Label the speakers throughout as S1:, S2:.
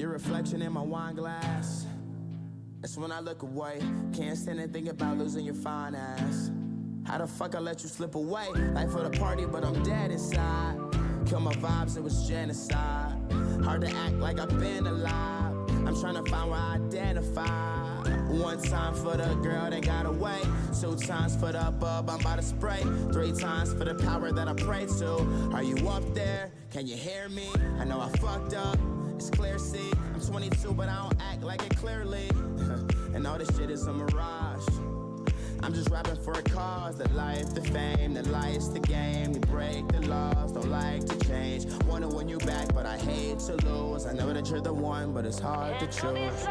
S1: Your reflection in my wine glass. That's when I look away. Can't stand and think about losing your fine ass. How the fuck I let you slip away? Life for the party, but I'm dead inside. Kill my vibes, it was genocide. Hard to act like I've been alive. I'm trying to find where I identify. One time for the girl that got away. 2 times for the bub I'm about to spray. 3 times for the power that I pray to. Are you up there? Can you hear me? I know I fucked up. It's clear, see. I'm 22, but I don't act like it clearly. And all this shit is a mirage. I'm just rapping for a cause. The life, the fame, the lights, the game. You break the laws, don't like to change. Wanna win you back, but I hate to lose. I know that you're the one, but it's hard to choose.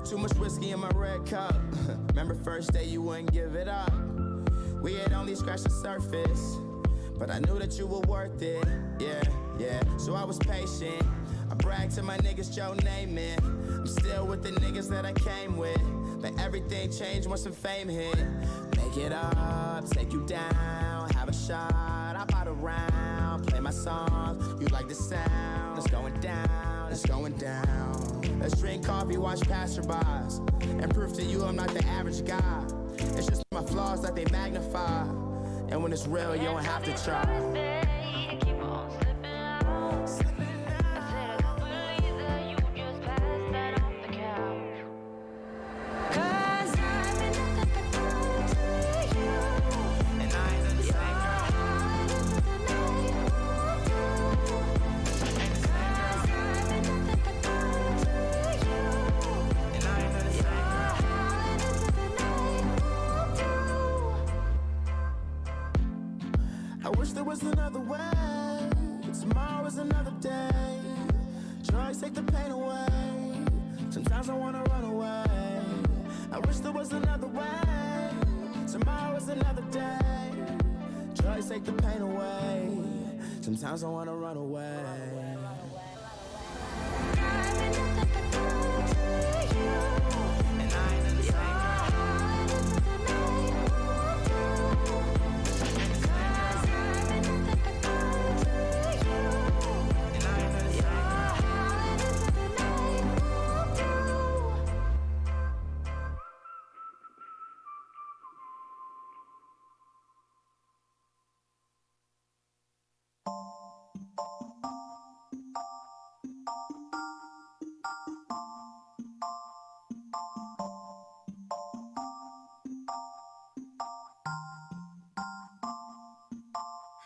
S1: Too much whiskey in my red cup. Remember first day you wouldn't give it up. We had only scratched the surface, but I knew that you were worth it. Yeah, so I was patient. I bragged to my niggas, Joe Namath. I'm still with the niggas that I came with, but everything changed once some fame hit. Make it up, take you down, have a shot, I bought a round, play my songs, you like the sound. It's going down, it's going down. Let's drink coffee, watch passerbys, and prove to you I'm not the average guy. It's just my flaws that they magnify, and when it's real, you don't have to try. I wish there was another way. Tomorrow is another day. Drugs take the pain away. Sometimes I wanna run away. I wish there was another way. Tomorrow is another day. Drugs take the pain away. Sometimes I wanna run away.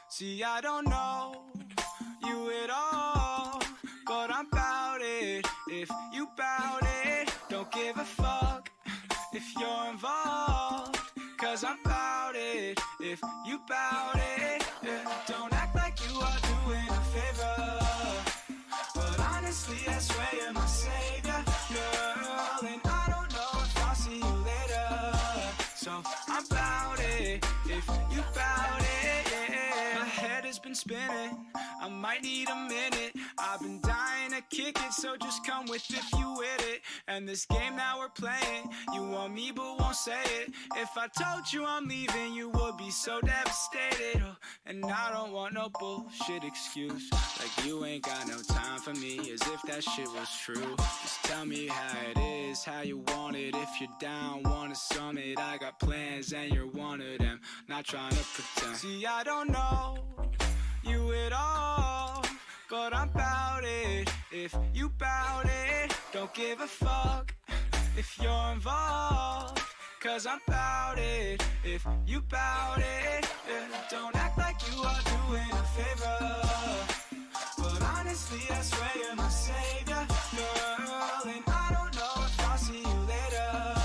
S2: See, I don't know you at all, but I'm bout it. If you bout it, don't give a fuck if you're involved, cause I'm bout it. If you bout it, yeah. Don't act like you are doing a favor, but honestly, I swear you're my savior, girl. And I don't know if I'll see you later, so I'm bout it. If you bout it, yeah. My head has been spinning, I might need a minute. I've been dying to kick it, so just come with if you with it. And this game that we're playing, you want me but won't say it. If I told you I'm leaving, you would be so devastated. Oh, and I don't want no bullshit excuse, like you ain't got no time for me, as if that shit was true. Just tell me how it is, how you want it. If you're down, want a summit, I got plans and you're one of them. Not trying to pretend. See, I don't know you at all, but I'm bout it. If you bout it, don't give a fuck if you're involved, cause I'm bout it. If you bout it, yeah. Don't act like you are doing a favor, but honestly, I swear you're my savior, girl. And I don't know if I'll see you later,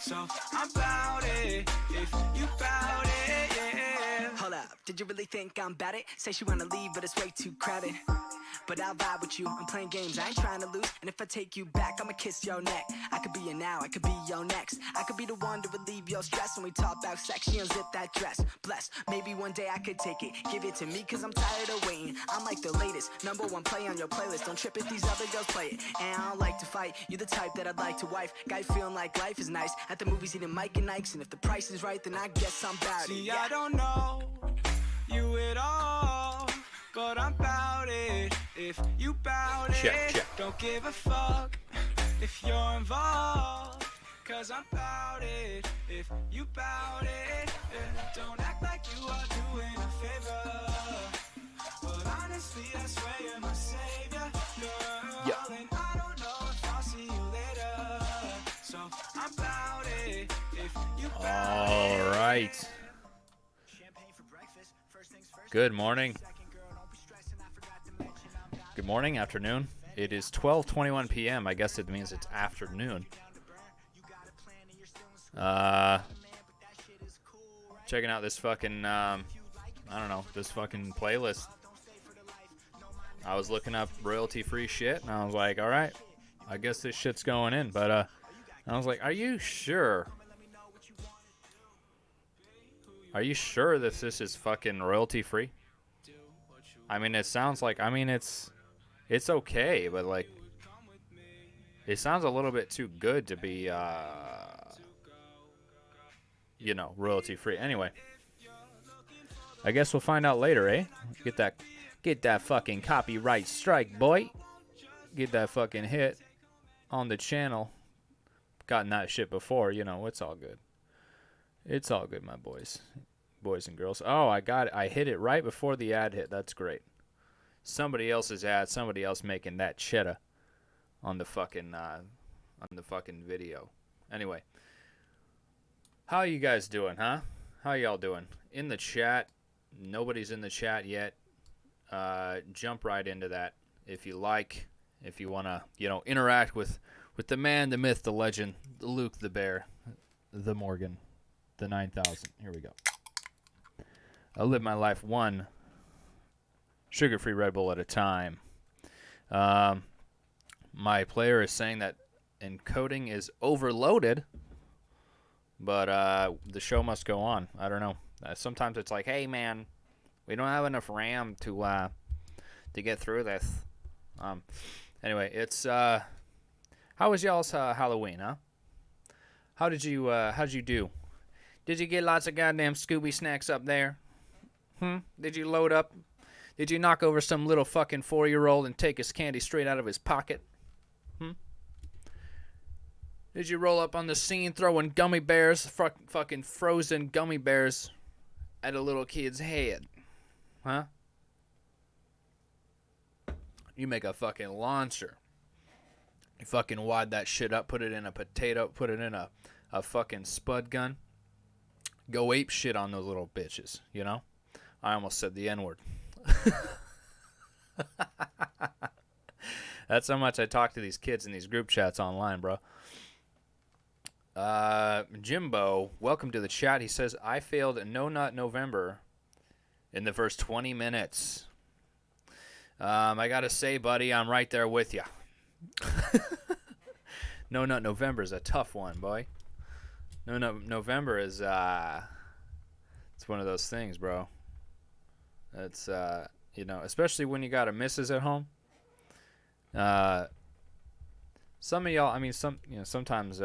S2: so I'm bout it. If you bout it, yeah.
S3: Hold up,
S2: Did you really think I'm bad it? Say she wanna leave, but it's way too crowded. But I'll vibe with you, I'm playing games, I ain't trying to lose. And if I take you back, I'ma kiss your neck. I could be your now, I could be your next. I could be the one to relieve your stress. When we talk about sex, she unzip that dress. Bless, maybe one day I could take it. Give it to me, cause I'm tired of waiting. I'm like the latest, #1 play on your playlist. Don't trip if these other girls play it. And I don't like to fight, you're the type that I'd like to wife. Guy feeling like life is nice. At the movies eating Mike and Ike's. And if the price is right, then I guess I'm bout it.
S3: See, I don't know you at all, but I'm bout it. If you bout it, don't give a fuck if you're involved. Cause I'm bout it. If you bout it, yeah. Don't act like you are doing a favor. But honestly, I swear you're my savior, girl. And I don't know if I'll see you later. So I'm bout it. If you bout it.
S4: All right. Good morning. Good morning, afternoon. It is 12:21 p.m. I guess it means it's afternoon. Checking out this fucking, I don't know, this fucking playlist. I was looking up royalty-free shit, and I was like, all right, I guess this shit's going in. But I was like, are you sure? Are you sure that this is fucking royalty-free? I mean, it sounds like, I mean, it's okay, but like, it sounds a little bit too good to be, you know, royalty-free. Anyway, I guess we'll find out later, eh? Get that fucking copyright strike, boy. Get that fucking hit on the channel. Gotten that shit before, you know, it's all good. It's all good, my boys and girls. Oh, I got it. I hit it right before the ad hit. That's great. Somebody else's ad, somebody else making that cheddar on the fucking video. Anyway, how are you guys doing, huh? How y'all doing? In the chat, nobody's in the chat yet. Jump right into that if you like. If you want to, you know, interact with the man, the myth, the legend, the Luke, the Bear, the Morgan, the 9000. Here we go. I live my life one sugar-free Red Bull at a time. My player is saying that encoding is overloaded, but the show must go on. I don't know. Sometimes it's like, hey, man, we don't have enough RAM to get through this. Anyway, it's how was y'all's Halloween, huh? How'd you do? Did you get lots of goddamn Scooby snacks up there? Did you load up? Did you knock over some little fucking 4-year-old and take his candy straight out of his pocket? Did you roll up on the scene throwing gummy bears, fucking frozen gummy bears at a little kid's head? Huh? You make a fucking launcher. You fucking wad that shit up, put it in a potato, put it in a fucking spud gun. Go ape shit on those little bitches, you know? I almost said the N-word. That's how much I talk to these kids in these group chats online, bro. Jimbo, welcome to the chat. He says, I failed No Nut November in the first 20 minutes. I gotta say, buddy, I'm right there with you. No Nut November is a tough one, boy. No Nut November is, it's one of those things, bro. It's, you know, especially when you got a missus at home. Some of y'all, I mean, sometimes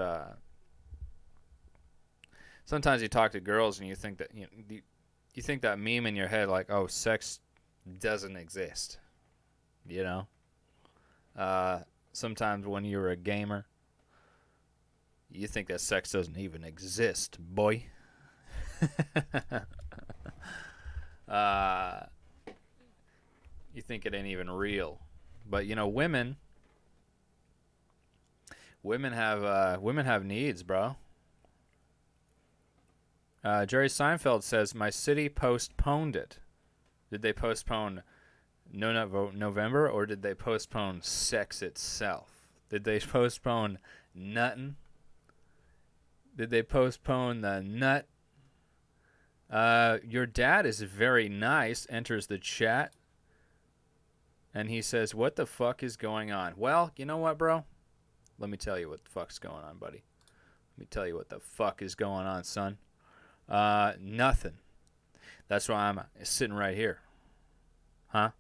S4: you talk to girls and you think that, you think that meme in your head, like, oh, sex doesn't exist, you know? Sometimes when you're a gamer, you think that sex doesn't even exist, boy. You think it ain't even real. But, you know, women have needs, bro. Jerry Seinfeld says, my city postponed it. Did they postpone No Nut November, or did they postpone sex itself? Did they postpone nuttin'? Did they postpone the nut? Your dad is very nice. Enters the chat. And he says, what the fuck is going on? Well, you know what, bro? Let me tell you what the fuck's going on, buddy. Let me tell you what the fuck is going on, son. Nothing. That's why I'm sitting right here. Huh?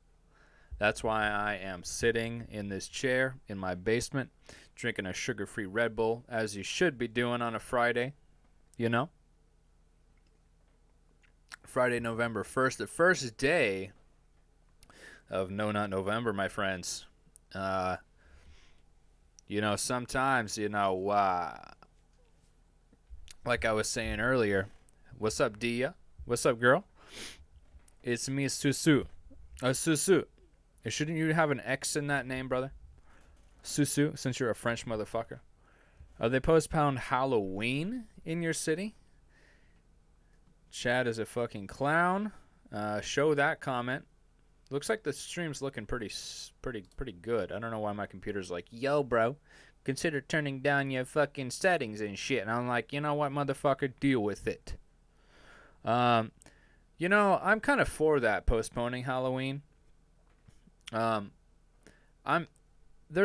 S4: That's why I am sitting in this chair in my basement, drinking a sugar-free Red Bull, as you should be doing on a Friday. You know? Friday, November 1st, the first day of No Nut November, my friends. You know, sometimes, you know, like I was saying earlier, what's up, Dia? What's up, girl? It's me, Susu. Susu. Shouldn't you have an X in that name, brother? Susu, since you're a French motherfucker. They postponed Halloween in your city? Chad is a fucking clown. Show that comment. Looks like the stream's looking pretty good. I don't know why my computer's like, yo, bro, consider turning down your fucking settings and shit. And I'm like, you know what, motherfucker, deal with it. You know, I'm kind of for that, postponing Halloween. There's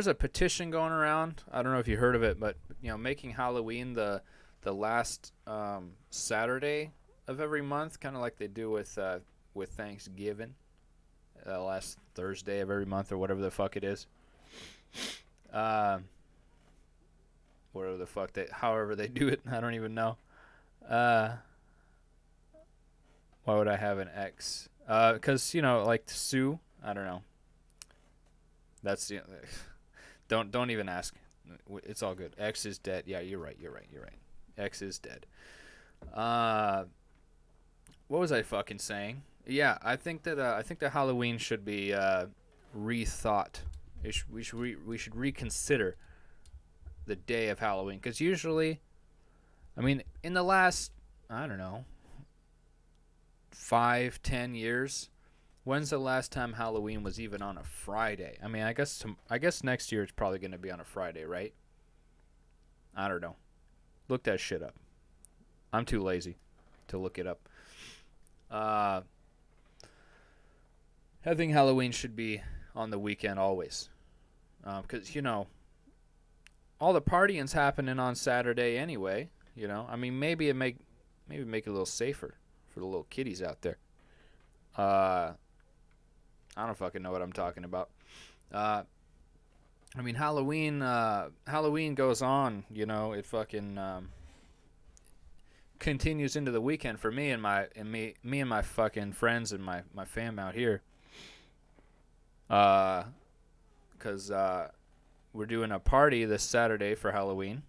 S4: a petition going around. I don't know if you heard of it, but you know, making Halloween the last Saturday of every month, kind of like they do with Thanksgiving. Last Thursday of every month or whatever the fuck it is. Whatever the fuck however they do it, I don't even know. Why would I have an X? Because, you know, like Sue, I don't know. That's, you know, don't even ask. It's all good. X is dead. Yeah, you're right. X is dead. What was I fucking saying? Yeah, I think that Halloween should be rethought. We should reconsider the day of Halloween, because usually, I mean, in the last, I don't know, 5-10 years, when's the last time Halloween was even on a Friday? I mean, I guess next year it's probably going to be on a Friday, right? I don't know. Look that shit up. I'm too lazy to look it up. I think Halloween should be on the weekend always. Because, you know, all the partying's happening on Saturday anyway, you know. I mean, maybe make it a little safer for the little kiddies out there. I don't fucking know what I'm talking about. I mean, Halloween goes on, you know. It fucking continues into the weekend for me and my fucking friends and my fam out here. Because we're doing a party this Saturday for Halloween.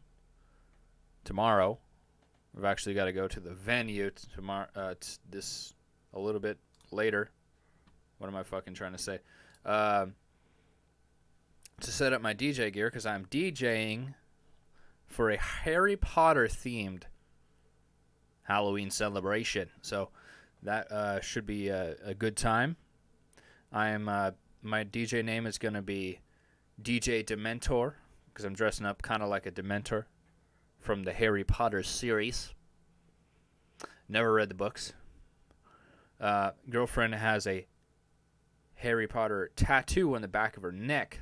S4: Tomorrow, we've actually got to go to the venue tomorrow. This a little bit later. What am I fucking trying to say? To set up my DJ gear, because I'm DJing for a Harry Potter themed Halloween celebration. So that should be a good time. My DJ name is going to be DJ Dementor, because I'm dressing up kind of like a Dementor from the Harry Potter series. Never read the books. Girlfriend has a Harry Potter tattoo on the back of her neck.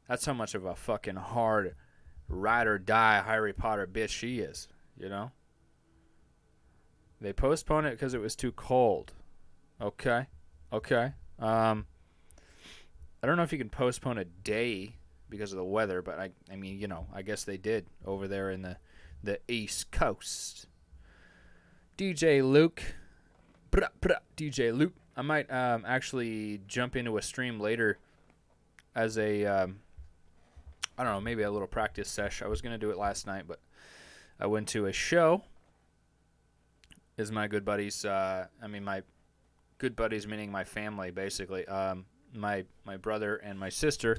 S4: That's how much of a fucking hard ride or die Harry Potter bitch she is, you know? They postponed it because it was too cold. Okay. I don't know if you can postpone a day because of the weather, but I mean, you know, I guess they did over there in the East Coast. DJ Luke. DJ Luke. I might actually jump into a stream later as a, I don't know, maybe a little practice sesh. I was going to do it last night, but I went to a show. Is my good buddies, my good buddies meaning my family, basically. My brother and my sister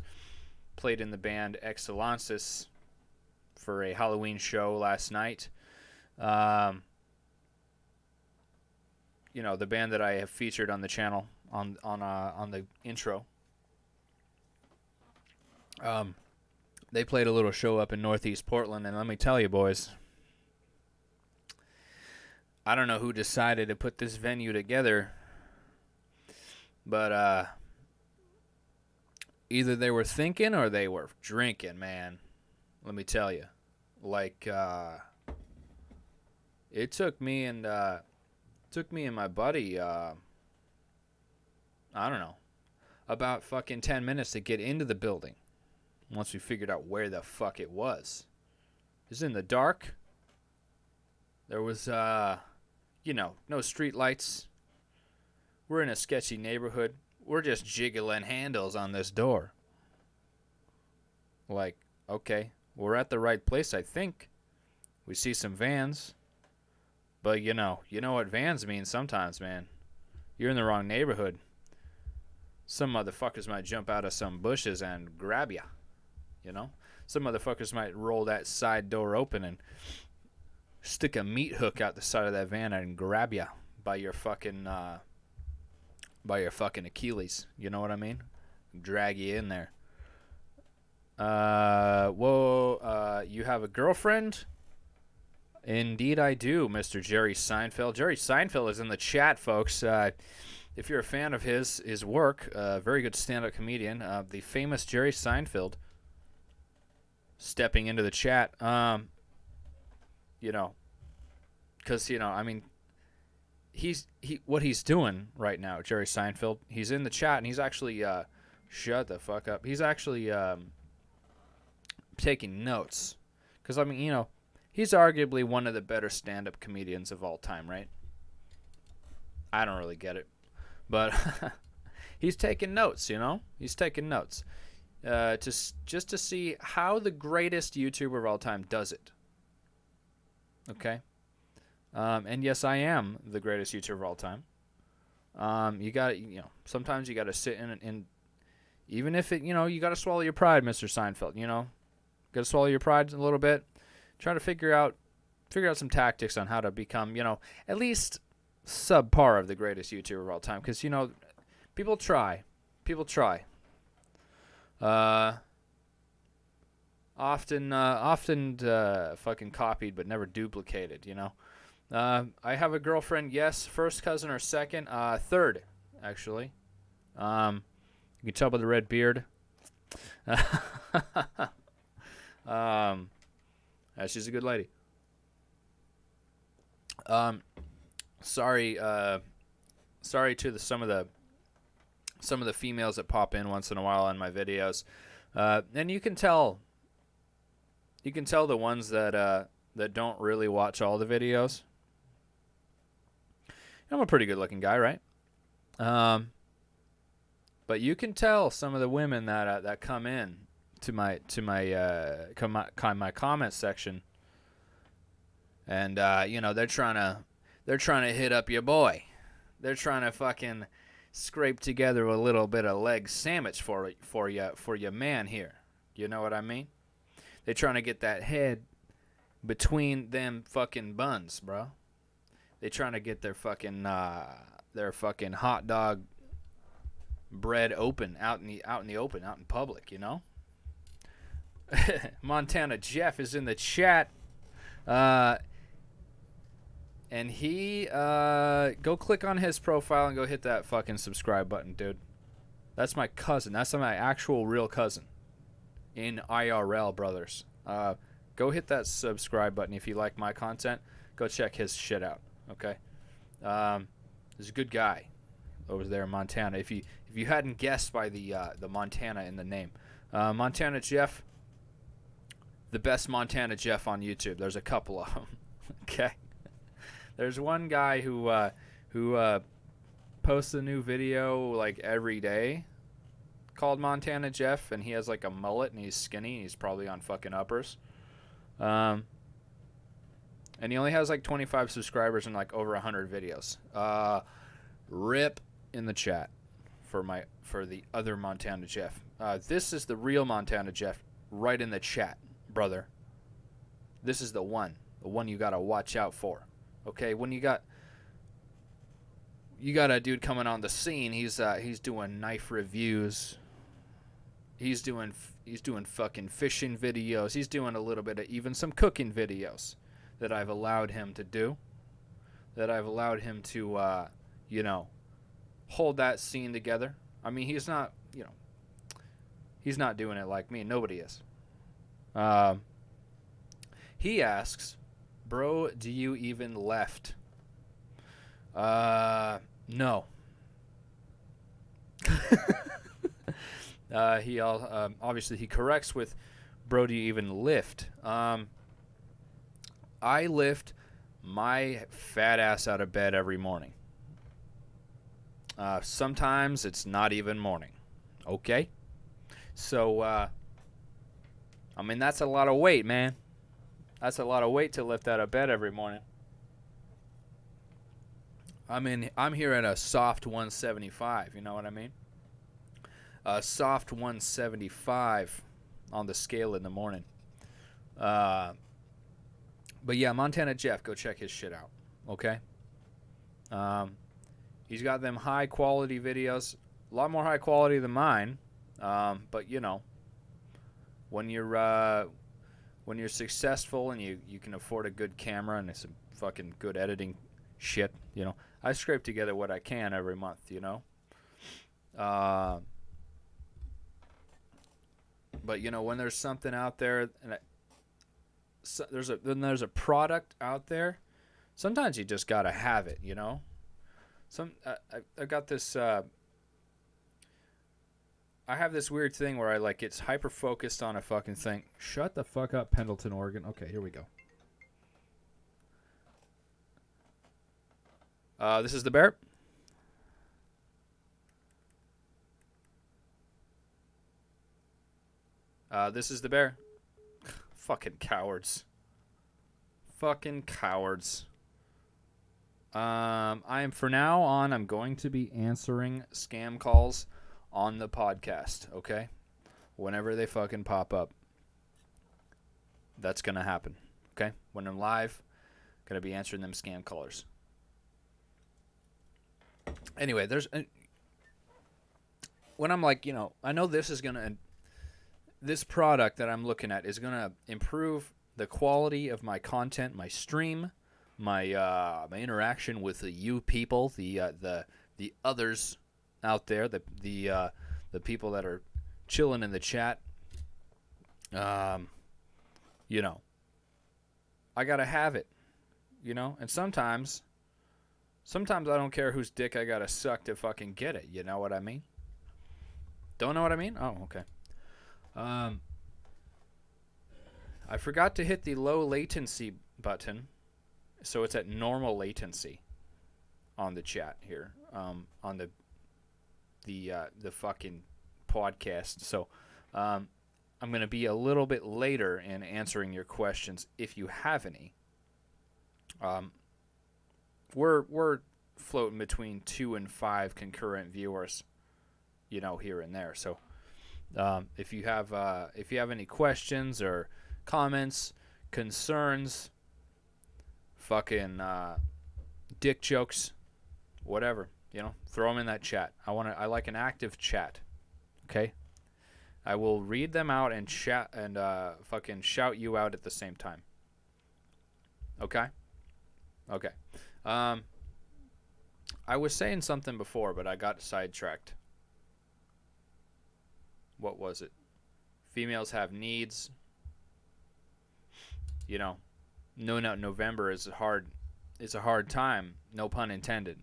S4: played in the band Excellences for a Halloween show last night. You know, the band that I have featured on the channel on the intro. They played a little show up in Northeast Portland, and let me tell you, boys, I don't know who decided to put this venue together, but either they were thinking or they were drinking, man. Let me tell you. Like, it took me and my buddy, I don't know, about fucking 10 minutes to get into the building. Once we figured out where the fuck it was. It was in the dark. There was, no street lights. We're in a sketchy neighborhood. We're just jiggling handles on this door. Like, okay, we're at the right place, I think. We see some vans. But, you know what vans mean sometimes, man. You're in the wrong neighborhood. Some motherfuckers might jump out of some bushes and grab ya. You know? Some motherfuckers might roll that side door open and stick a meat hook out the side of that van and grab ya by your fucking Achilles. You know what I mean? Drag you in there. You have a girlfriend? Indeed I do, Mr. Jerry Seinfeld. Jerry Seinfeld is in the chat, folks. If you're a fan of his work, very good stand-up comedian, the famous Jerry Seinfeld, stepping into the chat. Because, what he's doing right now, Jerry Seinfeld, he's in the chat, and he's actually, shut the fuck up. He's actually taking notes. Because, he's arguably one of the better stand-up comedians of all time, right? I don't really get it. But he's taking notes, He's taking notes. Just to see how the greatest YouTuber of all time does it. Okay? And yes, I am the greatest YouTuber of all time. You got sometimes you got to sit in and even if it, you got to swallow your pride, Mr. Seinfeld, Got to swallow your pride a little bit. Try to figure out some tactics on how to become, at least subpar of the greatest YouTuber of all time. Because, people try. Often fucking copied but never duplicated, I have a girlfriend, yes. First cousin or second? Third, actually. You can tell by the red beard. She's a good lady. Sorry to some of the females that pop in once in a while on my videos. And you can tell the ones that don't really watch all the videos. I'm a pretty good looking guy, right? But you can tell some of the women that come in to my comment section, and they're trying to hit up your boy. They're trying to fucking scrape together a little bit of leg sandwich for your man here. You know what I mean? They're trying to get that head between them fucking buns, bro. They're trying to get their fucking hot dog bread open out in the open, out in public, Montana Jeff is in the chat. And he, go click on his profile and go hit that fucking subscribe button, dude. That's my cousin. That's my actual real cousin. In IRL, brothers. Go hit that subscribe button if you like my content. Go check his shit out, okay? He's a good guy over there in Montana. If you hadn't guessed by the Montana in the name. Montana Jeff, the best Montana Jeff on YouTube. There's a couple of them, okay? There's one guy who posts a new video like every day called Montana Jeff, and he has like a mullet and he's skinny and he's probably on fucking uppers. And he only has like 25 subscribers and like over 100 videos. Rip in the chat for the other Montana Jeff. This is the real Montana Jeff right in the chat, brother. This is the one you gotta watch out for. Okay, when you got a dude coming on the scene, he's doing knife reviews. He's doing fucking fishing videos. He's doing a little bit of even some cooking videos that I've allowed him to do. that I've allowed him to, hold that scene together. I mean, he's not doing it like me. Nobody is. He asks, bro, do you even left? No. Obviously he corrects with, bro, do you even lift? I lift my fat ass out of bed every morning. Sometimes it's not even morning. Okay? So, I mean, that's a lot of weight, man. That's a lot of weight to lift out of bed every morning. I mean, I'm here at a soft 175, you know what I mean? A soft 175 on the scale in the morning. But yeah, Montana Jeff, go check his shit out, okay? He's got them high quality videos, a lot more high quality than mine. But you know, when you're successful and you can afford a good camera and some fucking good editing shit, you know, I scrape together what I can every month, you know. But you know, when there's something out there and there's a product out there, sometimes you just gotta have it, you know. I got this. I have this weird thing where it's hyper focused on a fucking thing. Shut the fuck up, Pendleton, Oregon. Okay, here we go. This is the bear. This is the bear. Fucking cowards. Fucking cowards. I am from now on. I'm going to be answering scam calls on the podcast. Okay, whenever they fucking pop up, that's gonna happen. Okay, when I'm live, gonna be answering them scam callers. Anyway, when I'm like, you know, I know this product that I'm looking at is gonna improve the quality of my content, my stream, my interaction with you people, the others out there, the people that are chilling in the chat. You know, I gotta have it, you know, and sometimes I don't care whose dick I gotta suck to fucking get it. You know what I mean? Don't know what I mean? Oh, okay. I forgot to hit the low latency button, so it's at normal latency on the chat here, on the fucking podcast. So I'm going to be a little bit later in answering your questions if you have any. We're floating between 2 and 5 concurrent viewers, you know, here and there. So if you have any questions or comments, concerns, fucking dick jokes, whatever, you know, throw them in that chat. I like an active chat. Okay, I will read them out and chat and fucking shout you out at the same time. Okay. I was saying something before, but I got sidetracked. What was it? Females have needs. You know, No Nut November is hard. It's a hard time. No pun intended.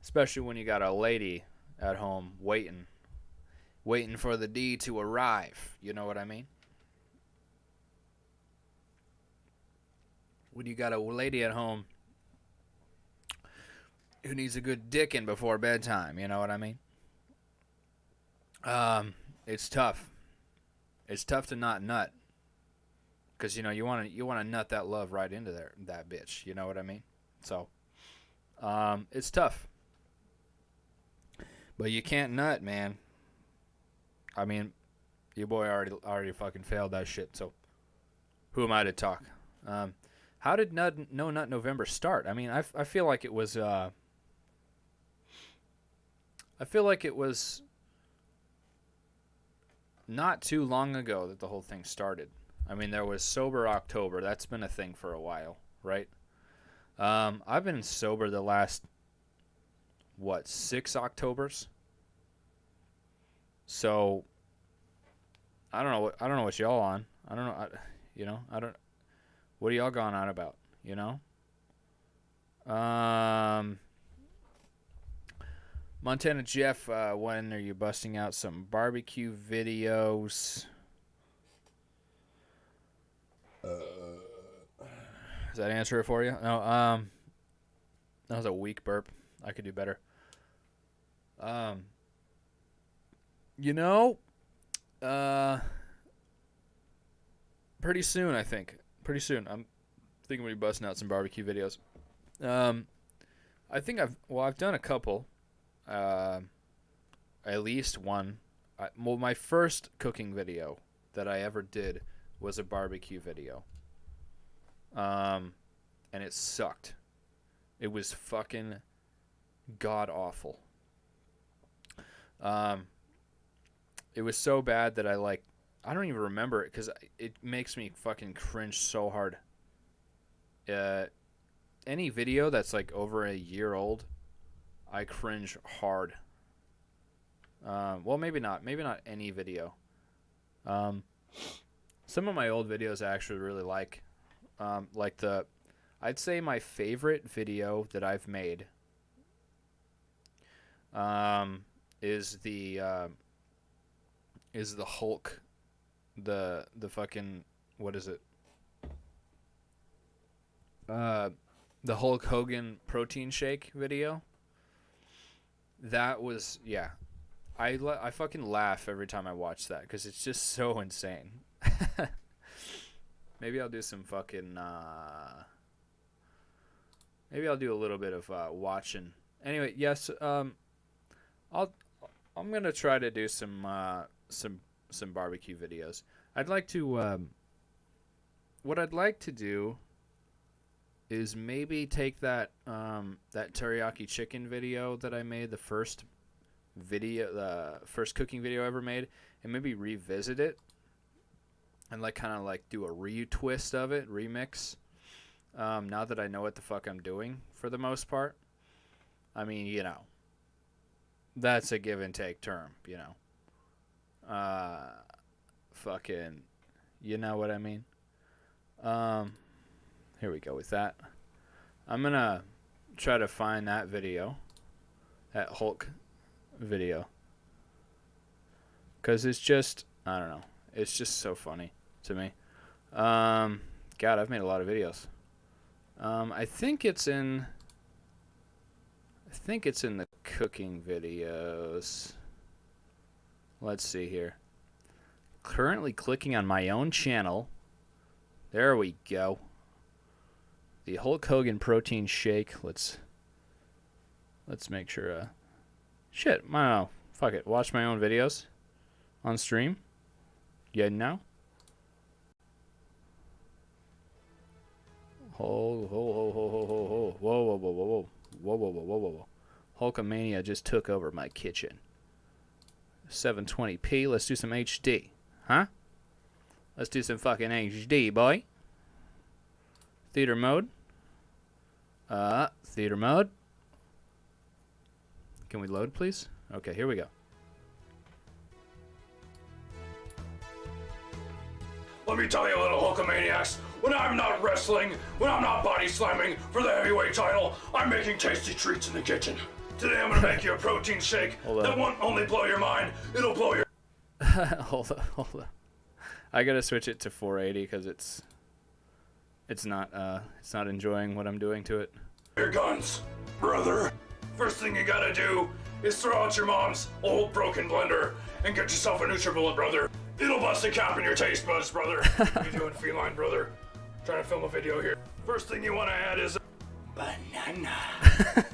S4: Especially when you got a lady at home waiting for the D to arrive. You know what I mean? When you got a lady at home who needs a good dicking before bedtime, you know what I mean? It's tough. It's tough to not nut, because you know you want to nut that love right into that bitch. You know what I mean? So, it's tough. But you can't nut, man. I mean, your boy already fucking failed that shit. So, who am I to talk? How did No Nut November start? I mean, I feel like it was. I feel like it was not too long ago that the whole thing started. I mean, there was Sober October. That's been a thing for a while, right? I've been sober the last, 6 Octobers? So, I don't know what y'all on. I don't know. What are y'all going on about, you know? Montana Jeff, when are you busting out some barbecue videos? Does that answer it for you? No, that was a weak burp. I could do better. Pretty soon, I think. Pretty soon. I'm thinking we'll be busting out some barbecue videos. I think I've done a couple. At least one. My first cooking video that I ever did was a barbecue video. And it sucked. It was fucking god awful. It was so bad that I don't even remember it because it makes me fucking cringe so hard. Any video that's like over a year old, I cringe hard. Well, maybe not any video. Some of my old videos I actually really like. I'd say my favorite video that I've made is the Hulk, the fucking, what is it? The Hulk Hogan protein shake video. That was, yeah. I fucking laugh every time I watch that because it's just so insane. Maybe I'll do some fucking, maybe I'll do a little bit of watching. Anyway, yes, I'm gonna try to do some barbecue videos. I'd like to, what I'd like to do is maybe take that teriyaki chicken video that I made, the first cooking video I ever made, and maybe revisit it and kind of do a retwist of it, remix. Now that I know what the fuck I'm doing for the most part. I mean, that's a give and take term, fucking, you know what I mean? Here we go with that. I'm gonna try to find that video, that Hulk video, because it's just, I don't know, it's just so funny to me. God, I've made a lot of videos. I think it's in the cooking videos. Let's see here. Currently clicking on my own channel. There we go. The Hulk Hogan protein shake. Let's make sure. Shit, I don't know. Fuck it. Watch my own videos on stream. Yeah, no. Whoa. Hulkamania just took over my kitchen. 720p. Let's do some HD. Huh? Let's do some fucking HD, boy. Theater mode. Theater mode. Can we load, please? Okay, here we go.
S3: Let me tell you, little Hulkamaniacs, when I'm not wrestling, when I'm not body slamming for the heavyweight title, I'm making tasty treats in the kitchen. Today I'm gonna make you a protein shake that won't only blow your mind, it'll blow your...
S4: Hold on. I gotta switch it to 480 because it's not enjoying what I'm doing to it.
S3: Your guns, brother. First thing you gotta do is throw out your mom's old broken blender and get yourself a NutriBullet, brother. It'll bust a cap in your taste buds, brother. What you doing, feline, brother? Trying to film a video here. First thing you want to add is banana.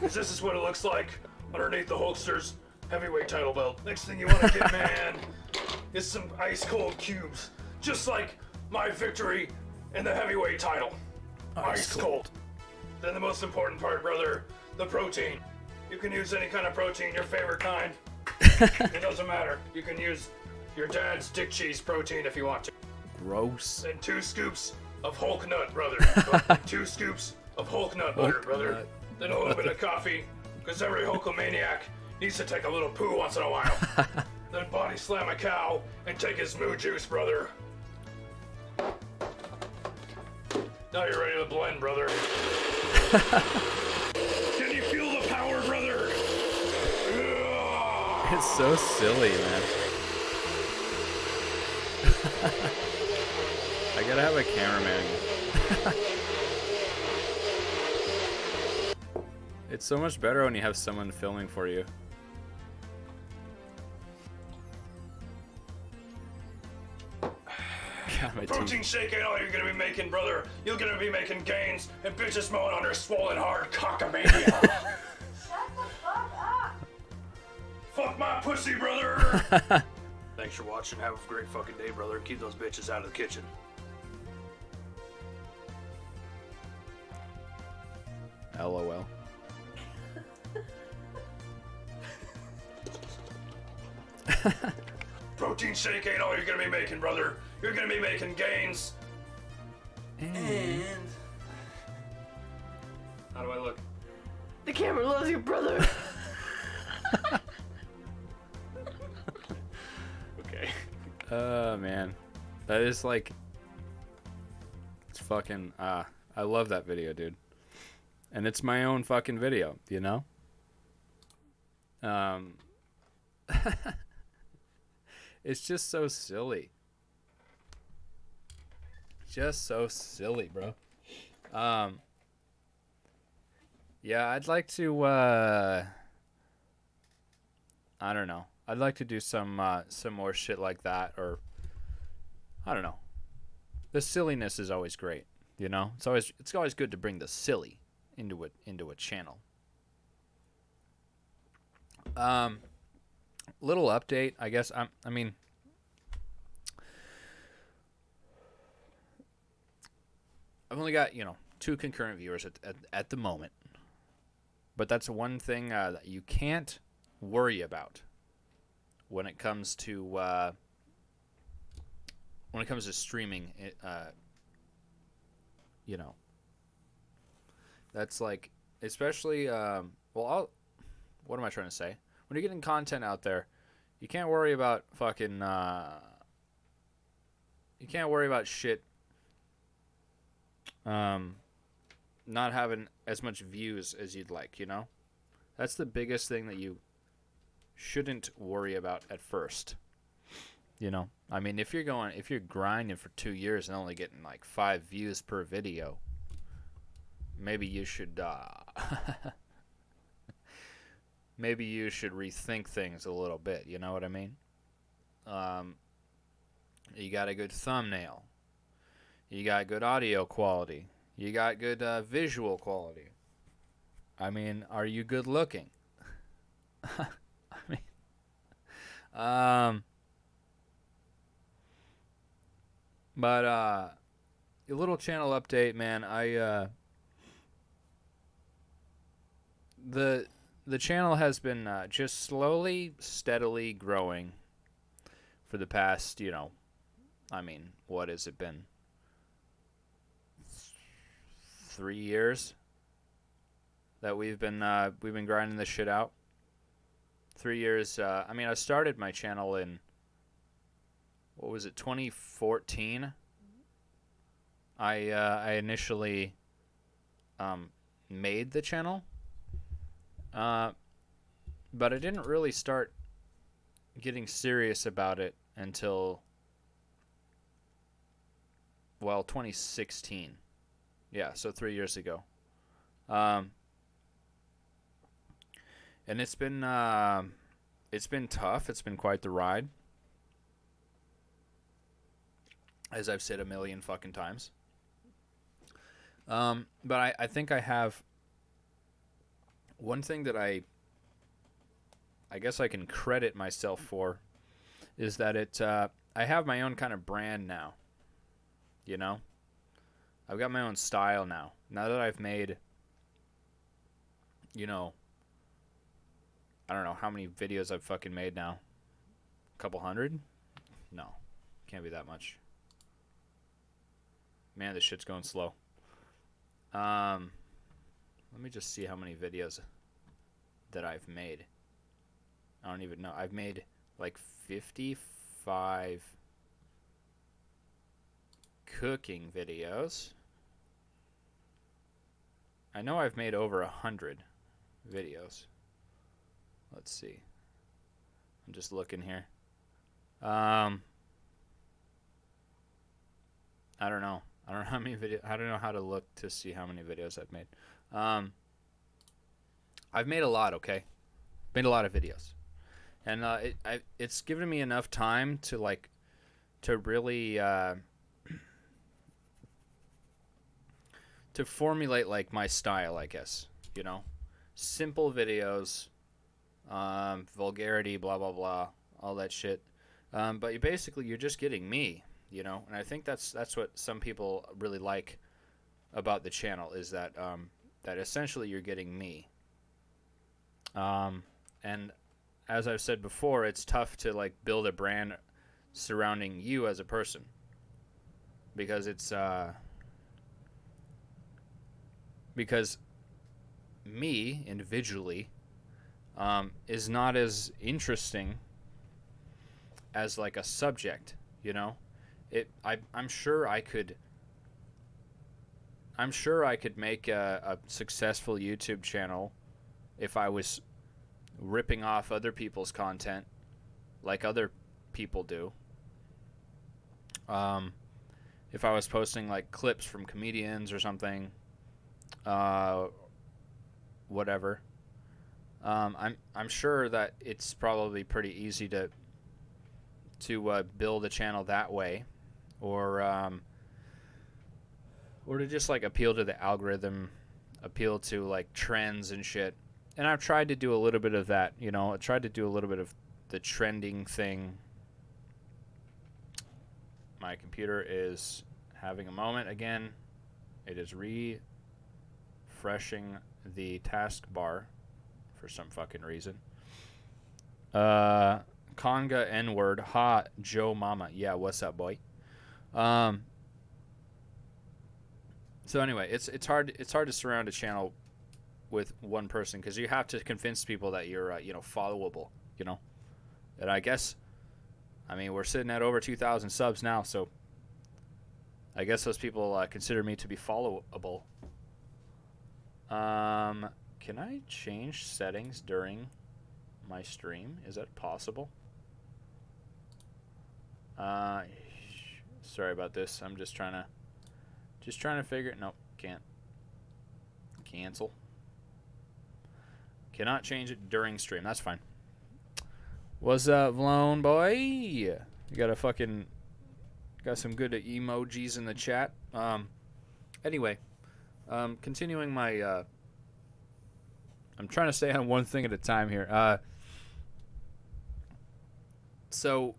S3: This is what it looks like underneath the Hulkster's heavyweight title belt. Next thing you want to get, man, is some ice cold cubes. Just like my victory in the heavyweight title. Ice cold. Then the most important part, brother, the protein. You can use any kind of protein, your favorite kind. It doesn't matter. You can use your dad's dick cheese protein if you want to.
S4: Gross.
S3: Then 2 scoops of Hulk nut, brother. 2 scoops of Hulk nut butter,
S4: Hulk
S3: brother.
S4: nut.
S3: Then a little bit of coffee, because every Hulkamaniac needs to take a little poo once in a while. Then body slam a cow and take his moo juice, brother. Now you're ready to blend, brother. Can you feel the power, brother?
S4: It's so silly, man. I gotta have a cameraman. It's so much better when you have someone filming for you. God, my
S3: Protein
S4: teeth.
S3: shake ain't all you're gonna be making, brother. You're gonna be making gains and bitches mowing on their swollen hard cockamania.
S5: Shut the fuck up!
S3: Fuck my pussy, brother! Thanks for watching. Have a great fucking day, brother. Keep those bitches out of the kitchen.
S4: LOL.
S3: Protein shake ain't all you're gonna be making, brother. You're gonna be making gains. And how do I look?
S5: The camera loves you, brother.
S3: Okay.
S4: Man. That is like... It's fucking... I love that video, dude. And it's my own fucking video, you know? It's just so silly. Just so silly, bro. Yeah, I'd like to, I don't know. I'd like to do some more shit like that, or, I don't know. The silliness is always great, you know? It's always good to bring the silly into a channel. Little update, I guess. I mean, I've only got 2 concurrent viewers at the moment, but that's one thing that you can't worry about when it comes to streaming. That's like, especially what am I trying to say? When you're getting content out there, you can't worry about fucking you can't worry about shit not having as much views as you'd like, you know? That's the biggest thing that you shouldn't worry about at first. You know? I mean, if you're grinding for 2 years and only getting like 5 views per video, maybe you should maybe you should rethink things a little bit, you know what I mean? You got a good thumbnail. You got good audio quality. You got good visual quality. I mean, are you good looking? I mean, but a little channel update, man. The channel has been just slowly, steadily growing for the past, I mean, what has it been? 3 years that we've been grinding this shit out. 3 years. I mean, I started my channel in, what was it, 2014. I initially made the channel, but I didn't really start getting serious about it until, well, 2016. Yeah, so 3 years ago. And it's been tough. It's been quite the ride, as I've said a million fucking times. But I think I have one thing that I guess I can credit myself for is that I have my own kind of brand now. You know? I've got my own style now. Now that I've made, I don't know how many videos I've fucking made now. A couple hundred? No. Can't be that much. Man, this shit's going slow. Let me just see how many videos that I've made. I don't even know. I've made like 55 cooking videos. I know I've made over 100 videos. Let's see. I'm just looking here. I don't know. I don't know how many videos. I don't know how to look to see how many videos I've made. I've made a lot. Okay, made a lot of videos, and it's given me enough time to really to formulate like my style, I guess. You know, simple videos, vulgarity, blah blah blah, all that shit. But you're just getting me. You know, and I think that's what some people really like about the channel is that that essentially you're getting me. And as I've said before, it's tough to like build a brand surrounding you as a person because because me individually is not as interesting as like a subject, you know. I'm sure I could make a successful YouTube channel if I was ripping off other people's content like other people do. If I was posting like clips from comedians or something, whatever. I'm sure that it's probably pretty easy to build a channel that way. Or to just like appeal to the algorithm, appeal to like trends and shit. And I've tried to do a little bit of that, you know. I tried to do a little bit of the trending thing. My computer is having a moment again. It is refreshing the taskbar for some fucking reason. Conga N-word. Ha, Joe Mama. Yeah, what's up, boy? So anyway, it's hard to surround a channel with one person because you have to convince people that you're followable, you know. And I guess, I mean, we're sitting at over 2,000 subs now, so I guess those people consider me to be followable. Can I change settings during my stream? Is that possible? Sorry about this. I'm just trying to figure it. Nope, can't. Cancel. Cannot change it during stream. That's fine. What's up, Vlone boy? You got some good emojis in the chat. Anyway, continuing my. I'm trying to stay on one thing at a time here. So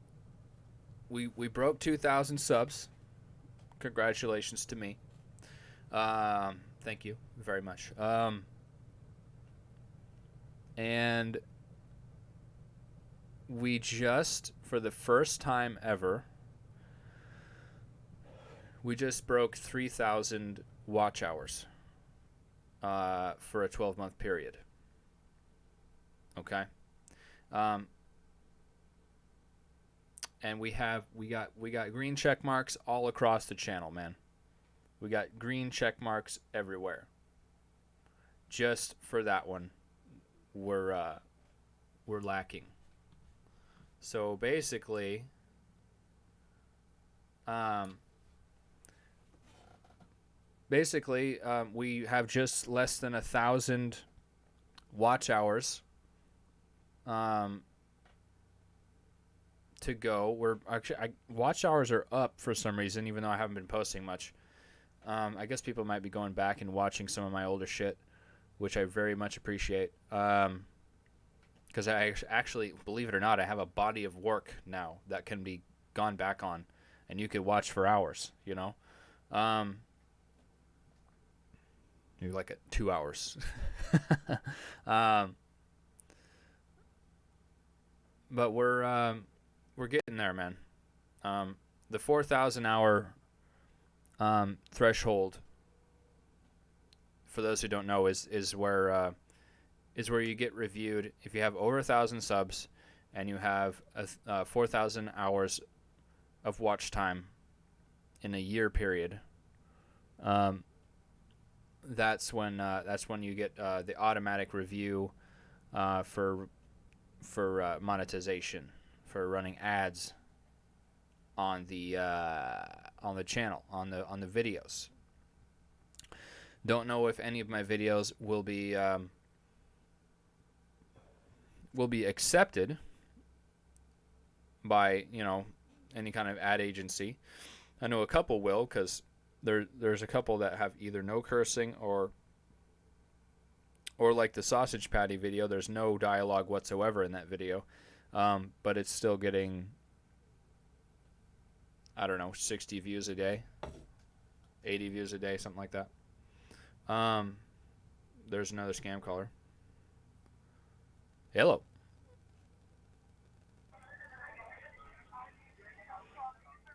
S4: we broke 2,000 subs. Congratulations to me. Thank you very much. And we just, for the first time ever, we just broke 3,000 watch hours for a 12-month period. Okay. And we got green check marks all across the channel, man. We got green check marks everywhere. Just for that one, we're lacking. So basically, we have just less than 1,000 watch hours to go. We're actually watch hours are up for some reason, even though I haven't been posting much. I guess people might be going back and watching some of my older shit, which I very much appreciate. Because I actually, believe it or not, I have a body of work now that can be gone back on, and you could watch for hours. You know, maybe like 2 hours. But we're getting there, man. The 4,000 hour threshold, for those who don't know, is where you get reviewed if you have over 1,000 subs and you have 4,000 hours of watch time in a year period. That's when you get the automatic review for monetization, for running ads on the channel, on the videos. Don't know if any of my videos will be accepted by, any kind of ad agency. I know a couple will, because there's a couple that have either no cursing or like the sausage patty video, there's no dialogue whatsoever in that video, but it's still getting, I don't know, 60 views a day, 80 views a day, something like that. There's another scam caller. Hello.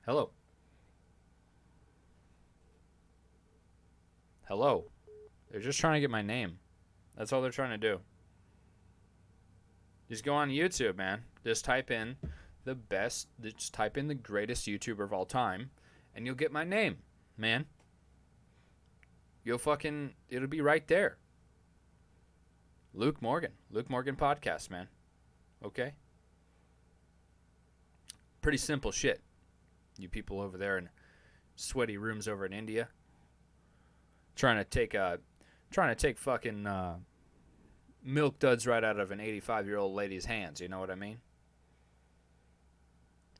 S4: Hello. Hello. They're just trying to get my name. That's all they're trying to do. Just go on YouTube, man. Just type in the greatest YouTuber of all time, and you'll get my name, man. It'll be right there. Luke Morgan Podcast, man. Okay? Pretty simple shit. You people over there in sweaty rooms over in India, trying to take fucking milk duds right out of an 85-year-old lady's hands, you know what I mean?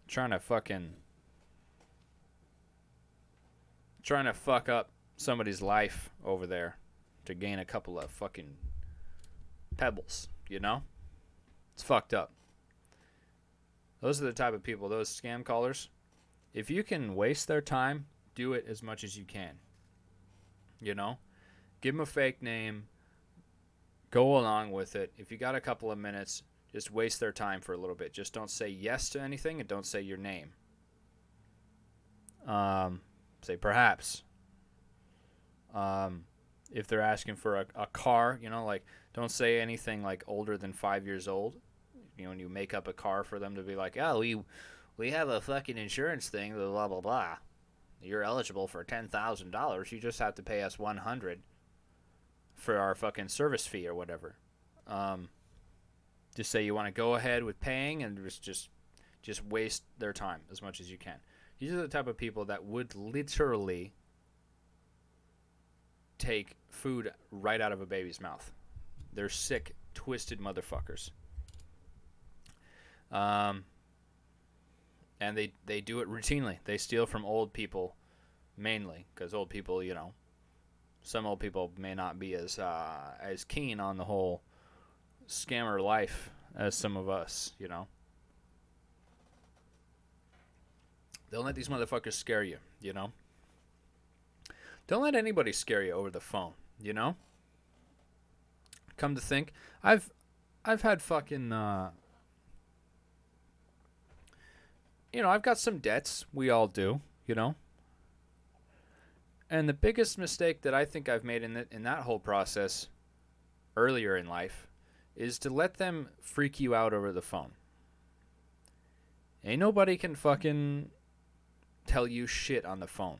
S4: Trying to fuck up somebody's life over there to gain a couple of fucking pebbles, It's fucked up. Those are the type of people, those scam callers. If you can waste their time, do it as much as you can. Give them a fake name. Go along with it. If you got a couple of minutes, just waste their time for a little bit. Just don't say yes to anything and don't say your name. Say perhaps. If they're asking for a car, don't say anything like older than 5 years old. When you make up a car for them to be like, oh, we have a fucking insurance thing, blah, blah, blah. You're eligible for $10,000. You just have to pay us $100 for our fucking service fee or whatever. Just say you want to go ahead with paying and just waste their time as much as you can. These are the type of people that would literally take food right out of a baby's mouth. They're sick, twisted motherfuckers. And they do it routinely. They steal from old people mainly, because old people, some old people may not be as keen on the whole scammer life as some of us, Don't let these motherfuckers scare you, Don't let anybody scare you over the phone, Come to think, I've had fucking I've got some debts. We all do, And the biggest mistake that I think I've made in that whole process earlier in life is to let them freak you out over the phone. Ain't nobody can fucking tell you shit on the phone.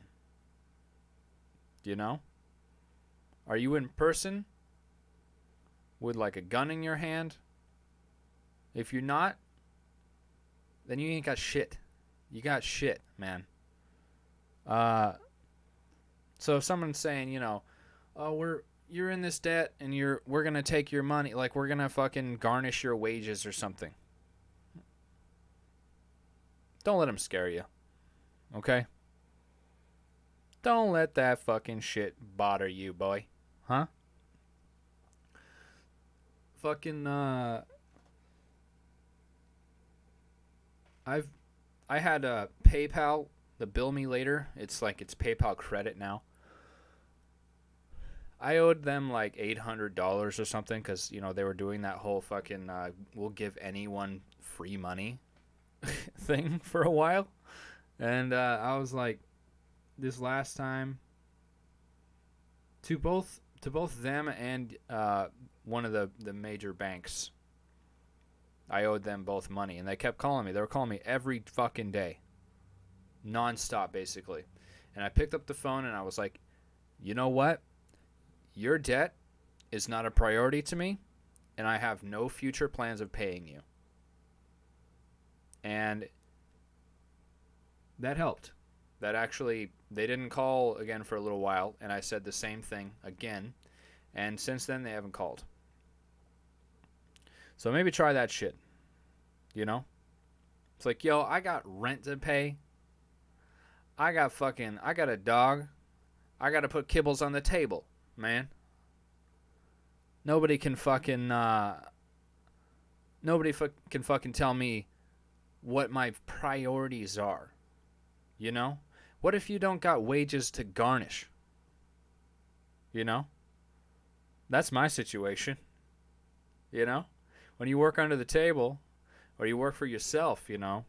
S4: Are you in person with like a gun in your hand? If you're not, then you ain't got shit. You got shit, man. So if someone's saying, oh, you're in this debt and we're gonna take your money, like we're gonna fucking garnish your wages or something. Don't let them scare you. Okay? Don't let that fucking shit bother you, boy. Huh? Fucking I had a PayPal, the bill me later. It's PayPal credit now. I owed them like $800 or something because, they were doing that whole fucking we'll give anyone free money thing for a while. And I was like, this last time to both them and one of the major banks. I owed them both money, and they kept calling me. They were calling me every fucking day, nonstop, basically. And I picked up the phone, and I was like, you know what? Your debt is not a priority to me, and I have no future plans of paying you. And that helped. That actually, they didn't call again for a little while, and I said the same thing again. And since then, they haven't called. So maybe try that shit. You know? It's like, yo, I got rent to pay. I got a dog. I got to put kibbles on the table, man. Nobody can fucking tell me what my priorities are. You know? What if you don't got wages to garnish? You know? That's my situation. You know? When you work under the table, or you work for yourself, you know,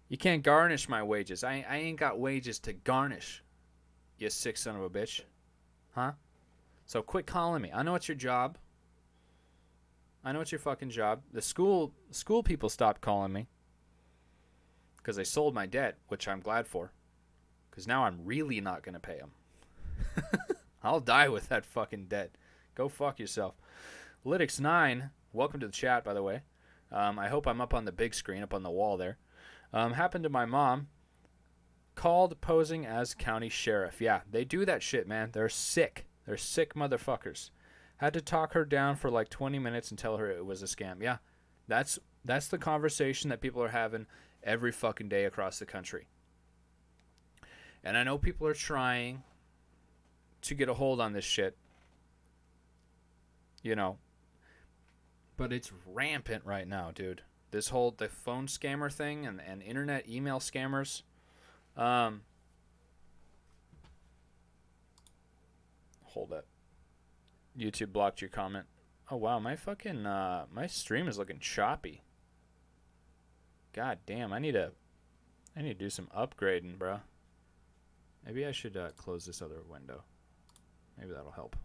S4: you can't garnish my wages. I ain't got wages to garnish, you sick son of a bitch. Huh? So quit calling me. I know it's your job. I know it's your fucking job. The school people stopped calling me because they sold my debt, which I'm glad for, because now I'm really not going to pay them. I'll die with that fucking debt. Go fuck yourself. Lytics9, welcome to the chat, by the way. I hope I'm up on the big screen, up on the wall there. Happened to my mom. Called posing as county sheriff. Yeah, they do that shit, man. They're sick. They're sick motherfuckers. Had to talk her down for like 20 minutes and tell her it was a scam. Yeah, that's the conversation that people are having every fucking day across the country. And I know people are trying to get a hold on this shit. You know. But it's rampant right now, dude. The phone scammer thing and internet email scammers. Hold up. YouTube blocked your comment. Oh wow, my fucking my stream is looking choppy. God damn, I need to do some upgrading, bro. Maybe I should close this other window. Maybe that'll help.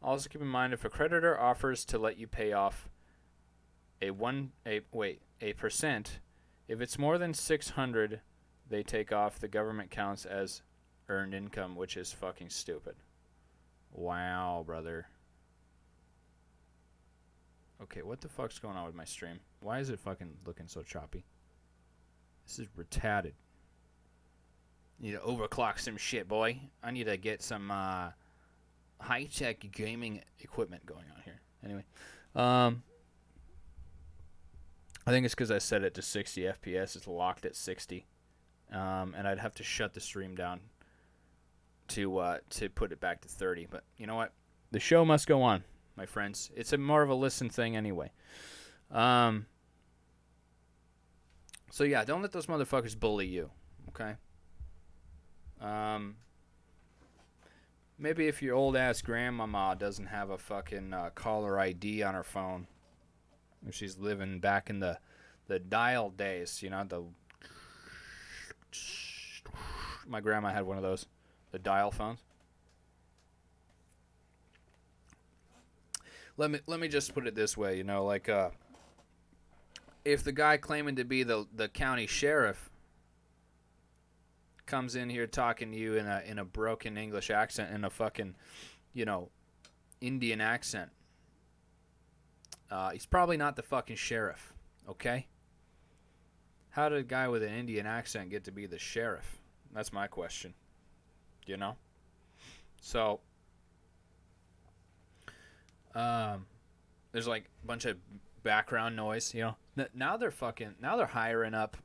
S4: Also keep in mind, if a creditor offers to let you pay off a percent, if it's more than 600, they take off. The government counts as earned income, which is fucking stupid. Wow, brother. Okay, what the fuck's going on with my stream? Why is it fucking looking so choppy? This is retarded. Need to overclock some shit, boy. I need to get some high-tech gaming equipment going on here. Anyway, I think it's because I set it to 60 FPS. It's locked at 60, and I'd have to shut the stream down to put it back to 30. But you know what? The show must go on, my friends. It's more of a listen thing anyway. So yeah, don't let those motherfuckers bully you. Okay. Maybe if your old-ass grandmama doesn't have a fucking caller ID on her phone, if she's living back in the dial days, you know, my grandma had one of those, the dial phones. Let me just put it this way, you know, like if the guy claiming to be the county sheriff comes in here talking to you in a broken English accent, in a fucking, you know, Indian accent, he's probably not the fucking sheriff, okay? How did a guy with an Indian accent get to be the sheriff? That's my question, you know? So, there's like a bunch of background noise, you know? Now they're hiring up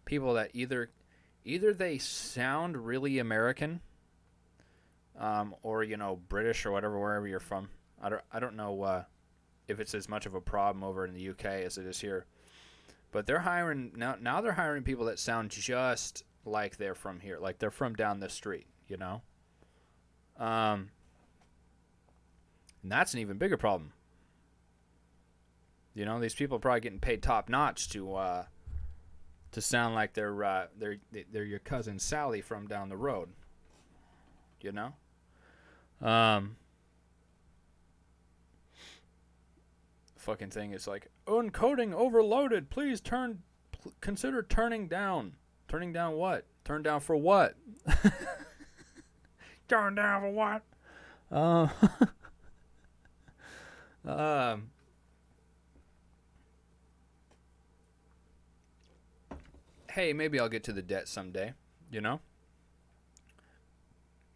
S4: people that either they sound really American, or, you know, British or whatever, wherever you're from. I don't know if it's as much of a problem over in the UK as it is here. But they're hiring now they're hiring people that sound just like they're from here, like they're from down the street, you know? And that's an even bigger problem. You know, these people are probably getting paid top notch to to sound like they're your cousin Sally from down the road. You know? Fucking thing is like, encoding overloaded. Please consider turning down. Turning down what? Turn down for what? Turn down for what? Hey, maybe I'll get to the debt someday, you know?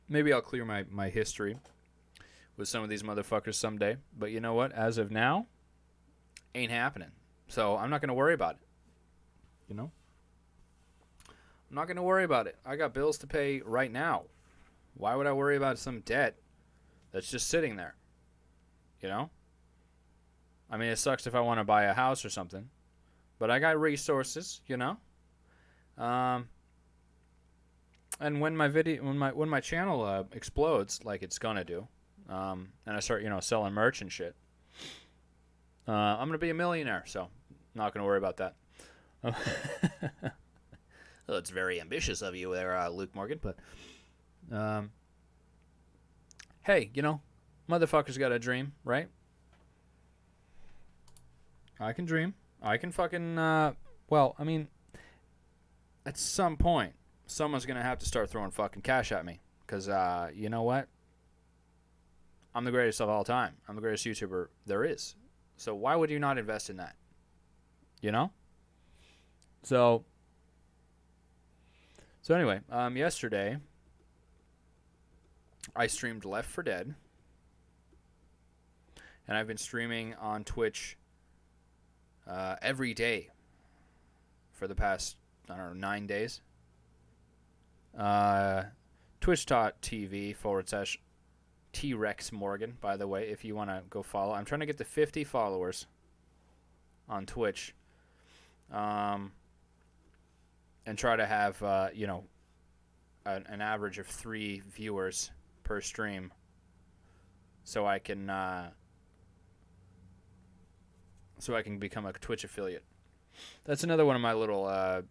S4: Maybe I'll clear my history with some of these motherfuckers someday. But you know what? As of now, ain't happening. So I'm not going to worry about it. You know? I'm not going to worry about it. I got bills to pay right now. Why would I worry about some debt that's just sitting there? You know? I mean, it sucks if I want to buy a house or something. But I got resources, you know? And when my channel explodes like it's gonna do, and I start selling merch and shit, I'm gonna be a millionaire. So not gonna worry about that. Well, it's very ambitious of you there, Luke Morgan. But hey, motherfuckers got a dream, right? I can dream. I can fucking well, I mean, at some point, someone's going to have to start throwing fucking cash at me. Because, you know what? I'm the greatest of all time. I'm the greatest YouTuber there is. So why would you not invest in that? You know? So anyway, yesterday, I streamed Left 4 Dead. And I've been streaming on Twitch every day for the past, 9 days. Twitch.tv/T-Rex Morgan, by the way, if you want to go follow. I'm trying to get to 50 followers on Twitch. And try to have, an average of 3 viewers per stream. So I can become a Twitch affiliate. That's another one of my little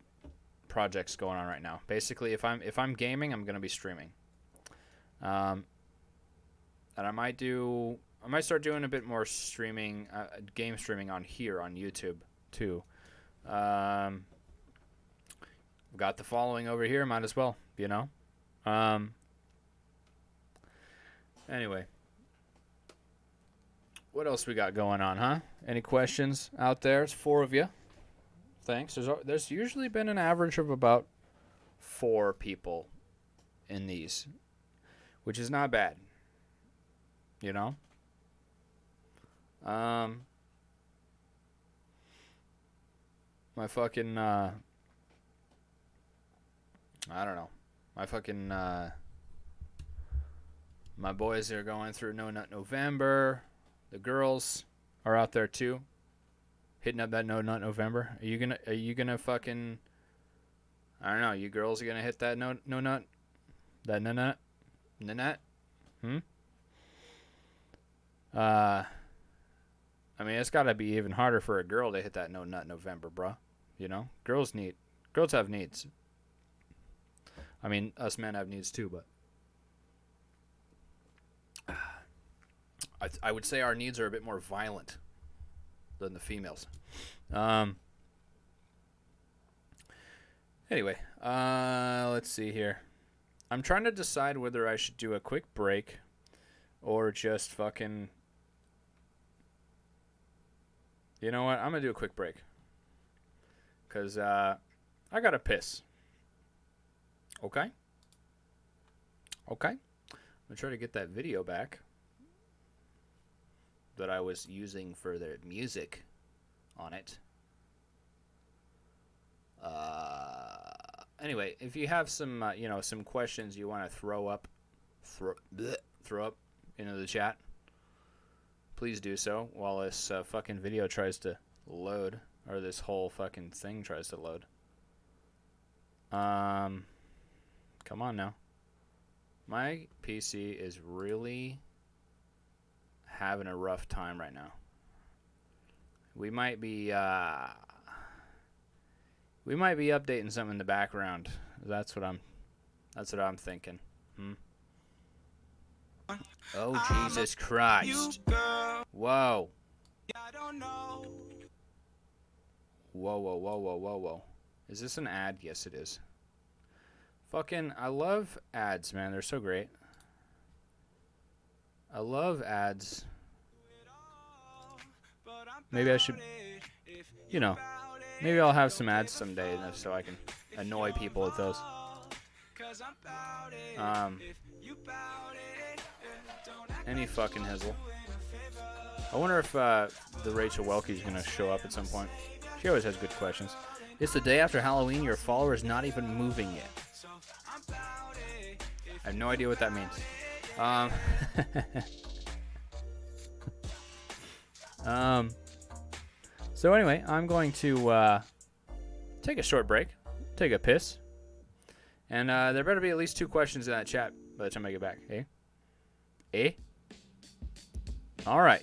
S4: projects going on right now. Basically, if I'm gaming, I'm gonna be streaming. And I might start doing a bit more streaming, game streaming on here on YouTube too. Got the following over here, might as well, Anyway, what else we got going on, huh? Any questions out there? It's 4 of you. Thanks. There's usually been an average of about 4 people in these, which is not bad. My fucking I don't know. My boys are going through No Nut November. The girls are out there too, hitting up that No Nut November. Are you gonna fucking, I don't know, you girls are gonna hit that no nut? That no nut? I mean, it's gotta be even harder for a girl to hit that No Nut November, bruh. Girls have needs. I mean, us men have needs too, but I would say our needs are a bit more violent than the females. Anyway, let's see here. I'm trying to decide whether I should do a quick break or just fucking... You know what? I'm going to do a quick break. Because I got to piss. Okay? Okay? I'm going to try to get that video back that I was using for the music on it. Anyway, if you have some, some questions you want to throw up into the chat, please do so while this fucking video tries to load, or this whole fucking thing tries to load. Come on now. My PC is really having a rough time right now. We might be We might be updating something in the background. That's what I'm thinking. Oh, Jesus Christ. Whoa. Whoa. Is this an ad? Yes, it is. Fucking, I love ads, man. They're so great. I love ads. Maybe I should, you know, maybe I'll have some ads someday so I can annoy people with those. Any fucking hizzle. I wonder if the Rachel Welke's gonna show up at some point. She always has good questions. It's the day after Halloween. Your follower's not even moving yet. I have no idea what that means. So anyway, I'm going to take a short break, take a piss, and there better be at least 2 questions in that chat by the time I get back. Eh? Eh? All right.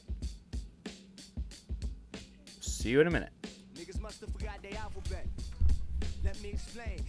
S4: See you in a minute.
S6: Niggas must have forgot their alphabet. Let me explain.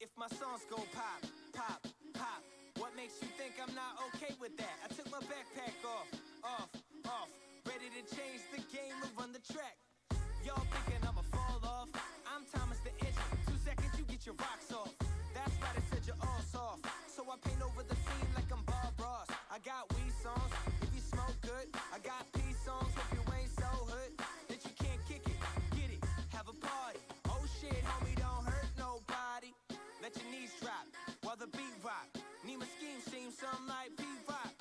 S1: If my songs go pop, pop, pop, what makes you think I'm not okay with that? I took my backpack off, ready to change the game and run the track. Y'all thinking I'ma fall off? I'm Thomas the Edge. 2 seconds, you get your rocks off. That's why they said you're all soft. So I paint over the scene like I'm Bob Ross. I got weed songs, if you smoke good. I got peace songs, if you ain't so hood that you can't kick it, get it, have a party. Oh shit, homie, don't hurt nobody. Let your knees drop while the beat rock. Need my scheme seems something like P-Rock.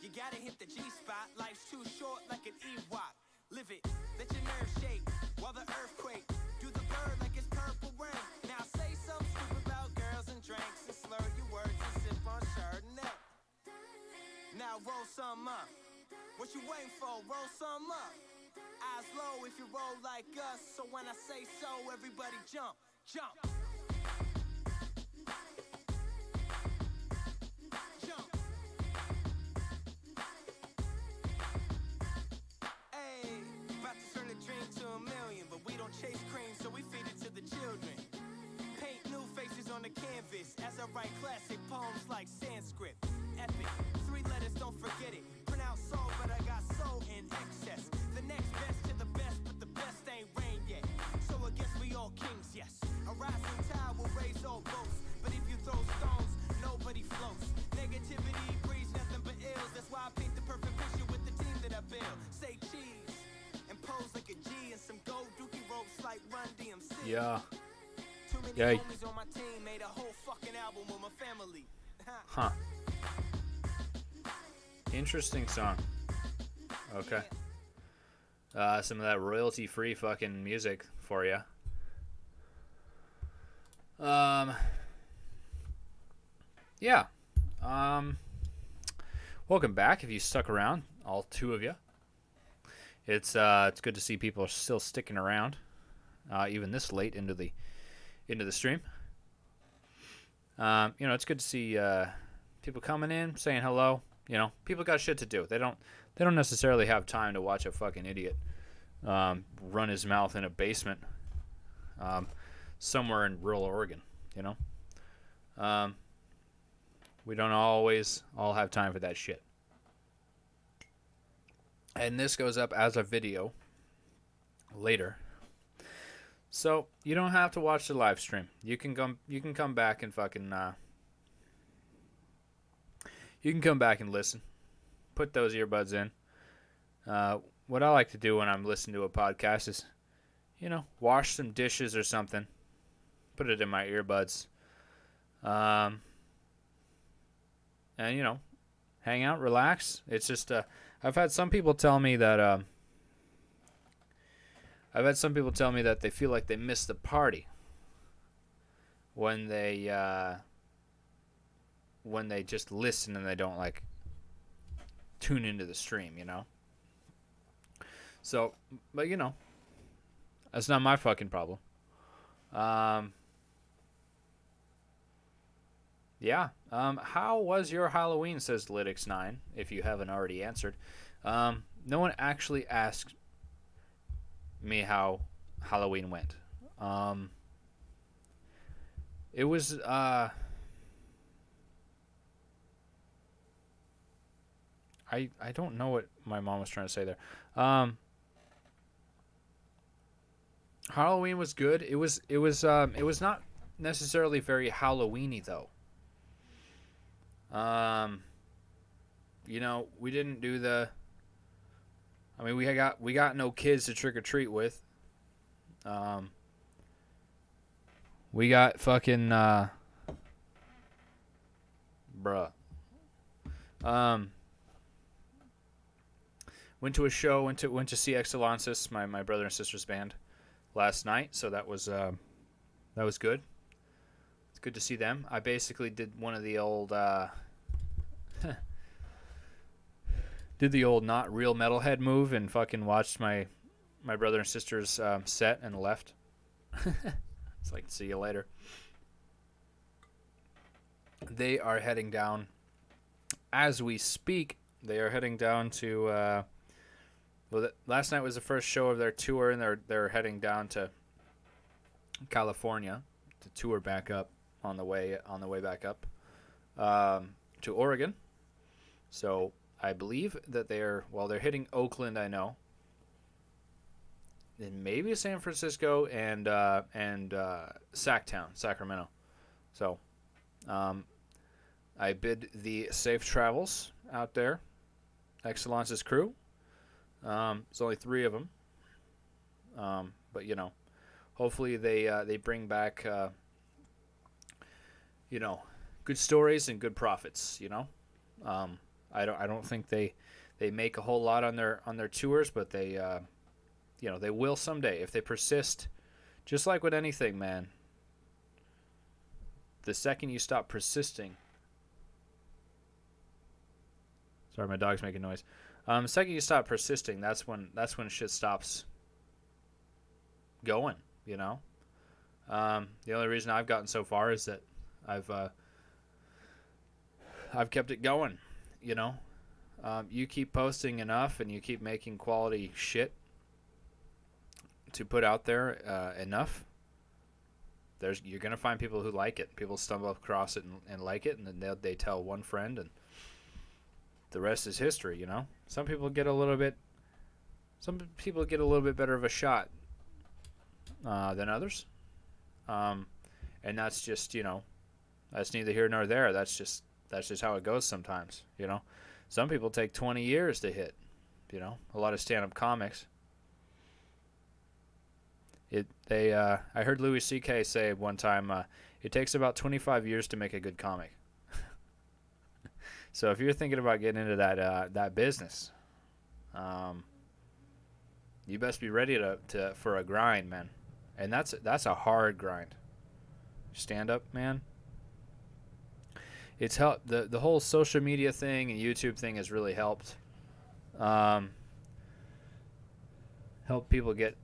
S1: You gotta hit the G-spot, life's too short like an Ewok.
S2: Live it, let your nerves shake while the earthquake. Do the bird like it's purple rain. Now say something stupid about girls and drinks and slur your words and sip on Chardonnay. Now roll some up. What you waiting for? Roll some up. Eyes low if you roll like us. So when I say so, everybody jump, jump. Jump. Hey, about to turn a dream to a million, but we don't chase cream, so we feed it to the children. Paint new faces on the canvas as I write classic poems like Sanskrit. Epic, 3 letters, don't forget it. Pronounce soul, but I got soul in excess. The next best to the best, but the best ain't rain yet. So I guess we all kings, yes. A rising tide will raise all boats, but if you throw stones, nobody floats. Negativity breeds nothing but ills. That's why I paint the perfect picture with the team that I build. Say cheese and pose like a G and some gold dookie ropes like Run DMC.
S4: Yeah.
S2: Too many
S4: Yay.
S2: homies on my team made a whole fucking album with my family.
S4: Huh. Interesting song. Okay. Some of that royalty-free fucking music for you. Yeah. Welcome back if you stuck around, all 2 of you. It's good to see people are still sticking around, even this late into the stream. It's good to see people coming in, saying hello. People got shit to do. They don't necessarily have time to watch a fucking idiot run his mouth in a basement somewhere in rural Oregon. We don't always all have time for that shit. And this goes up as a video later. So you don't have to watch the live stream. You can come back and fucking you can come back and listen. Put those earbuds in. What I like to do when I'm listening to a podcast is, wash some dishes or something. Put it in my earbuds. And hang out, relax. It's just I've had some people tell me that they feel like they miss the party when they just listen and they don't tune into the stream, So, but that's not my fucking problem. Yeah. How was your Halloween, says Lytics9, if you haven't already answered. No one actually asked me how Halloween went. It was I don't know what my mom was trying to say there. Halloween was good. It was not necessarily very Halloweeny though. We didn't do the. I mean, we got no kids to trick or treat with. We got fucking bruh. Went to a show. Went to see Excellences, my brother and sister's band, last night. So that was good. It's good to see them. I basically did one of the old did the old not real metalhead move and fucking watched my brother and sister's set and left. It's like, see you later. They are heading down as we speak. They are heading down to last night was the first show of their tour, and they're heading down to California to tour back up on the way back up to Oregon. So I believe that they're hitting Oakland, I know, and maybe San Francisco and Sacktown, Sacramento. So I bid the safe travels out there. Excellence's crew. It's only 3 of them. But hopefully they bring back good stories and good profits. I don't think they make a whole lot on their tours, but they You know, they will someday if they persist. Just like with anything, man. The second you stop persisting. Sorry, my dog's making noise. The second you stop persisting, that's when shit stops going. You know. The only reason I've gotten so far is that I've kept it going. You know. You keep posting enough, and you keep making quality shit to put out there enough. You're gonna find people who like it. People stumble across it and like it, and then they tell one friend, and the rest is history. You know, some people get a little bit better of a shot than others, and that's just, you know, that's neither here nor there. That's just how it goes sometimes. You know, some people take 20 years to hit. You know, a lot of stand-up comics. I heard Louis C.K. say one time, it takes about 25 years to make a good comic. So if you're thinking about getting into that business, you best be ready for a grind, man. And that's a hard grind. Stand up, man. It's helped. The whole social media thing and YouTube thing has really helped. Help people get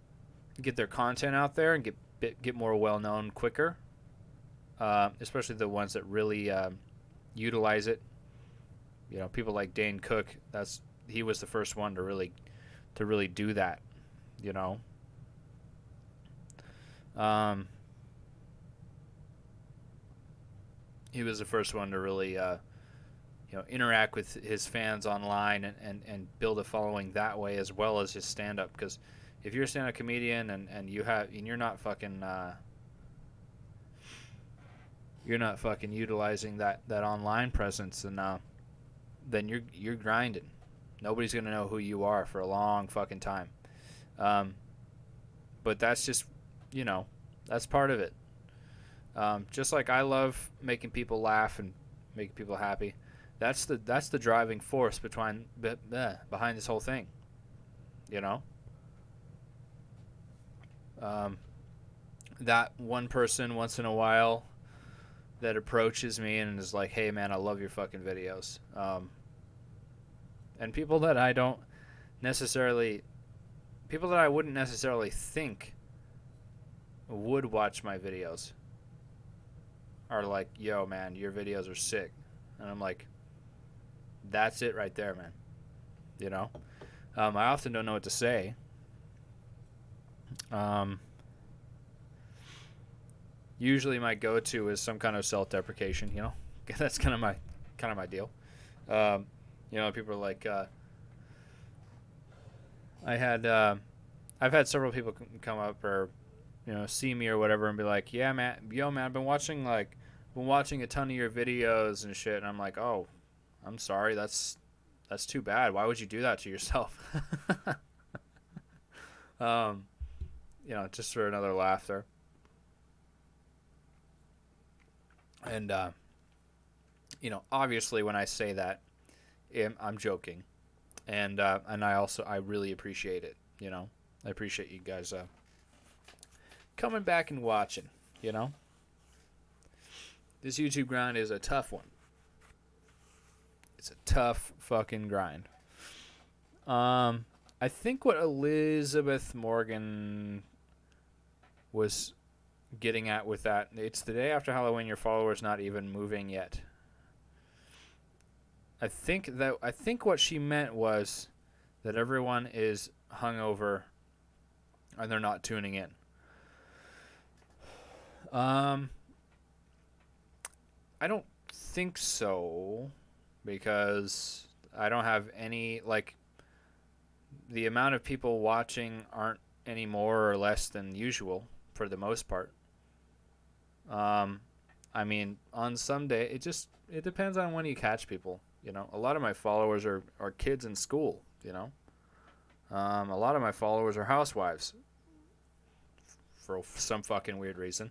S4: their content out there and get more well known quicker. Especially the ones that really utilize it. You know, people like Dane Cook. He was the first one to really do that. You know. He was the first one to really interact with his fans online and build a following that way, as well as his stand up. Because if you're a stand up comedian and you're not fucking utilizing that online presence, and then you're grinding. Nobody's gonna know who you are for a long fucking time. But that's just, you know, that's part of it. Just like I love making people laugh and making people happy, that's the driving force behind this whole thing. You know. That one person once in a while that approaches me and is like, "Hey man, I love your fucking videos." And people that I wouldn't necessarily think would watch my videos are like, "Yo man, your videos are sick." And I'm like, that's it right there, man. You know? I often don't know what to say. Usually my go-to is some kind of self-deprecation, you know? That's kind of my deal. You know, people are like, I've had several people come up or, you know, see me or whatever and be like, "Yeah, man, I've been watching a ton of your videos and shit." And I'm like, "Oh, I'm sorry. That's too bad. Why would you do that to yourself?" You know, just for another laugh there. And, you know, obviously when I say that, I'm joking. And I really appreciate it, you know. I appreciate you guys coming back and watching, you know. This YouTube grind is a tough one. It's a tough fucking grind. I think what Elizabeth Morgan was getting at with that, it's the day after Halloween, your followers not even moving yet. I think what she meant was that everyone is hungover and they're not tuning in. I don't think so, because I don't have any, like, the amount of people watching aren't any more or less than usual for the most part. I mean, on some day, it depends on when you catch people, you know. A lot of my followers are kids in school, you know. A lot of my followers are housewives for some fucking weird reason.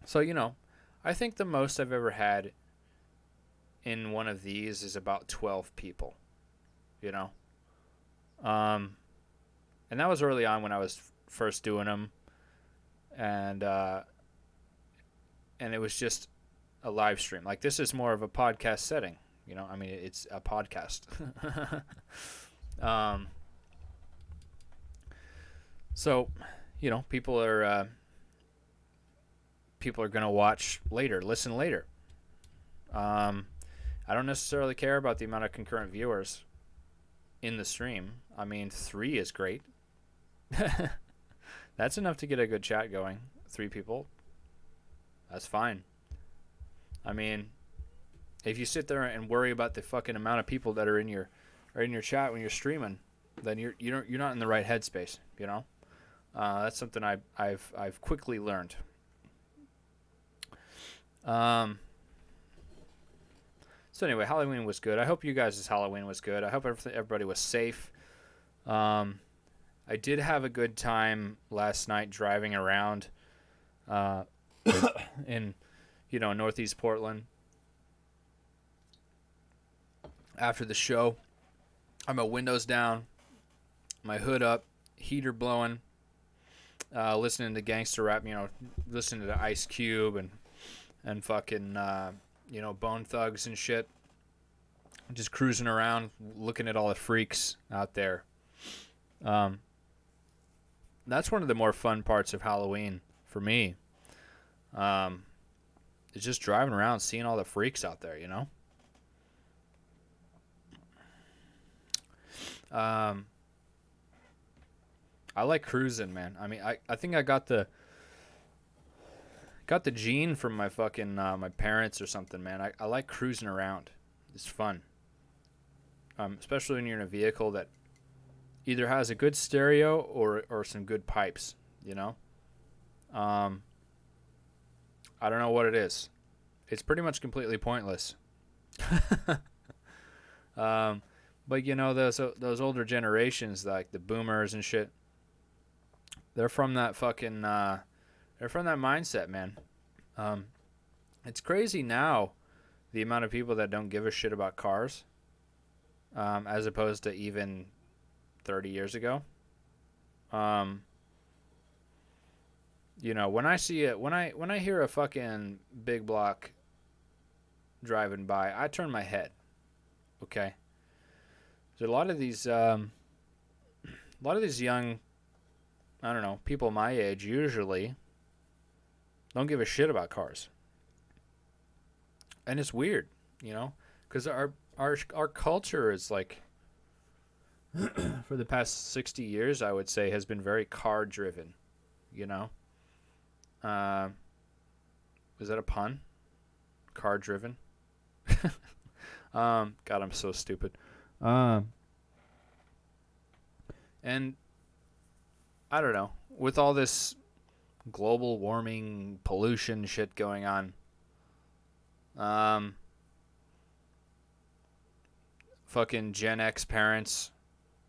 S4: So, you know, I think the most I've ever had in one of these is about 12 people, you know. And And that was early on when I was first doing them. And it was just a live stream. Like, this is more of a podcast setting. You know, I mean, it's a podcast. So, you know, people are going to watch later, listen later. I don't necessarily care about the amount of concurrent viewers in the stream. I mean, 3 is great. That's enough to get a good chat going. 3 people. That's fine. I mean, if you sit there and worry about the fucking amount of people that are in your chat when you're streaming, then you're not in the right headspace, you know? That's something I've quickly learned. So anyway, Halloween was good. I hope you guys' Halloween was good. I hope everybody was safe. I did have a good time last night driving around in, you know, Northeast Portland. After the show, I had my windows down, my hood up, heater blowing, listening to gangster rap, you know, listening to Ice Cube and fucking, you know, Bone Thugs and shit. Just cruising around, looking at all the freaks out there. That's one of the more fun parts of Halloween for me. It's just driving around, seeing all the freaks out there, you know? I like cruising, man. I mean, I think I got the gene from my fucking my parents or something, man. I like cruising around. It's fun. Especially when you're in a vehicle that either has a good stereo or some good pipes, you know? I don't know what it is. It's pretty much completely pointless. But you know, those older generations, like the boomers and shit, they're from that fucking they're from that mindset, man. It's crazy now, the amount of people that don't give a shit about cars, as opposed to even 30 years ago. You know, when I see it, when I hear a fucking big block driving by, I turn my head. Okay. So a lot of these young, I don't know, people my age usually don't give a shit about cars. And it's weird, you know, because our culture is like, for the past 60 years, I would say, has been very car driven, you know. Was that a pun? Car driven? God, I'm so stupid. And I don't know, with all this global warming, pollution shit going on, fucking Gen X parents,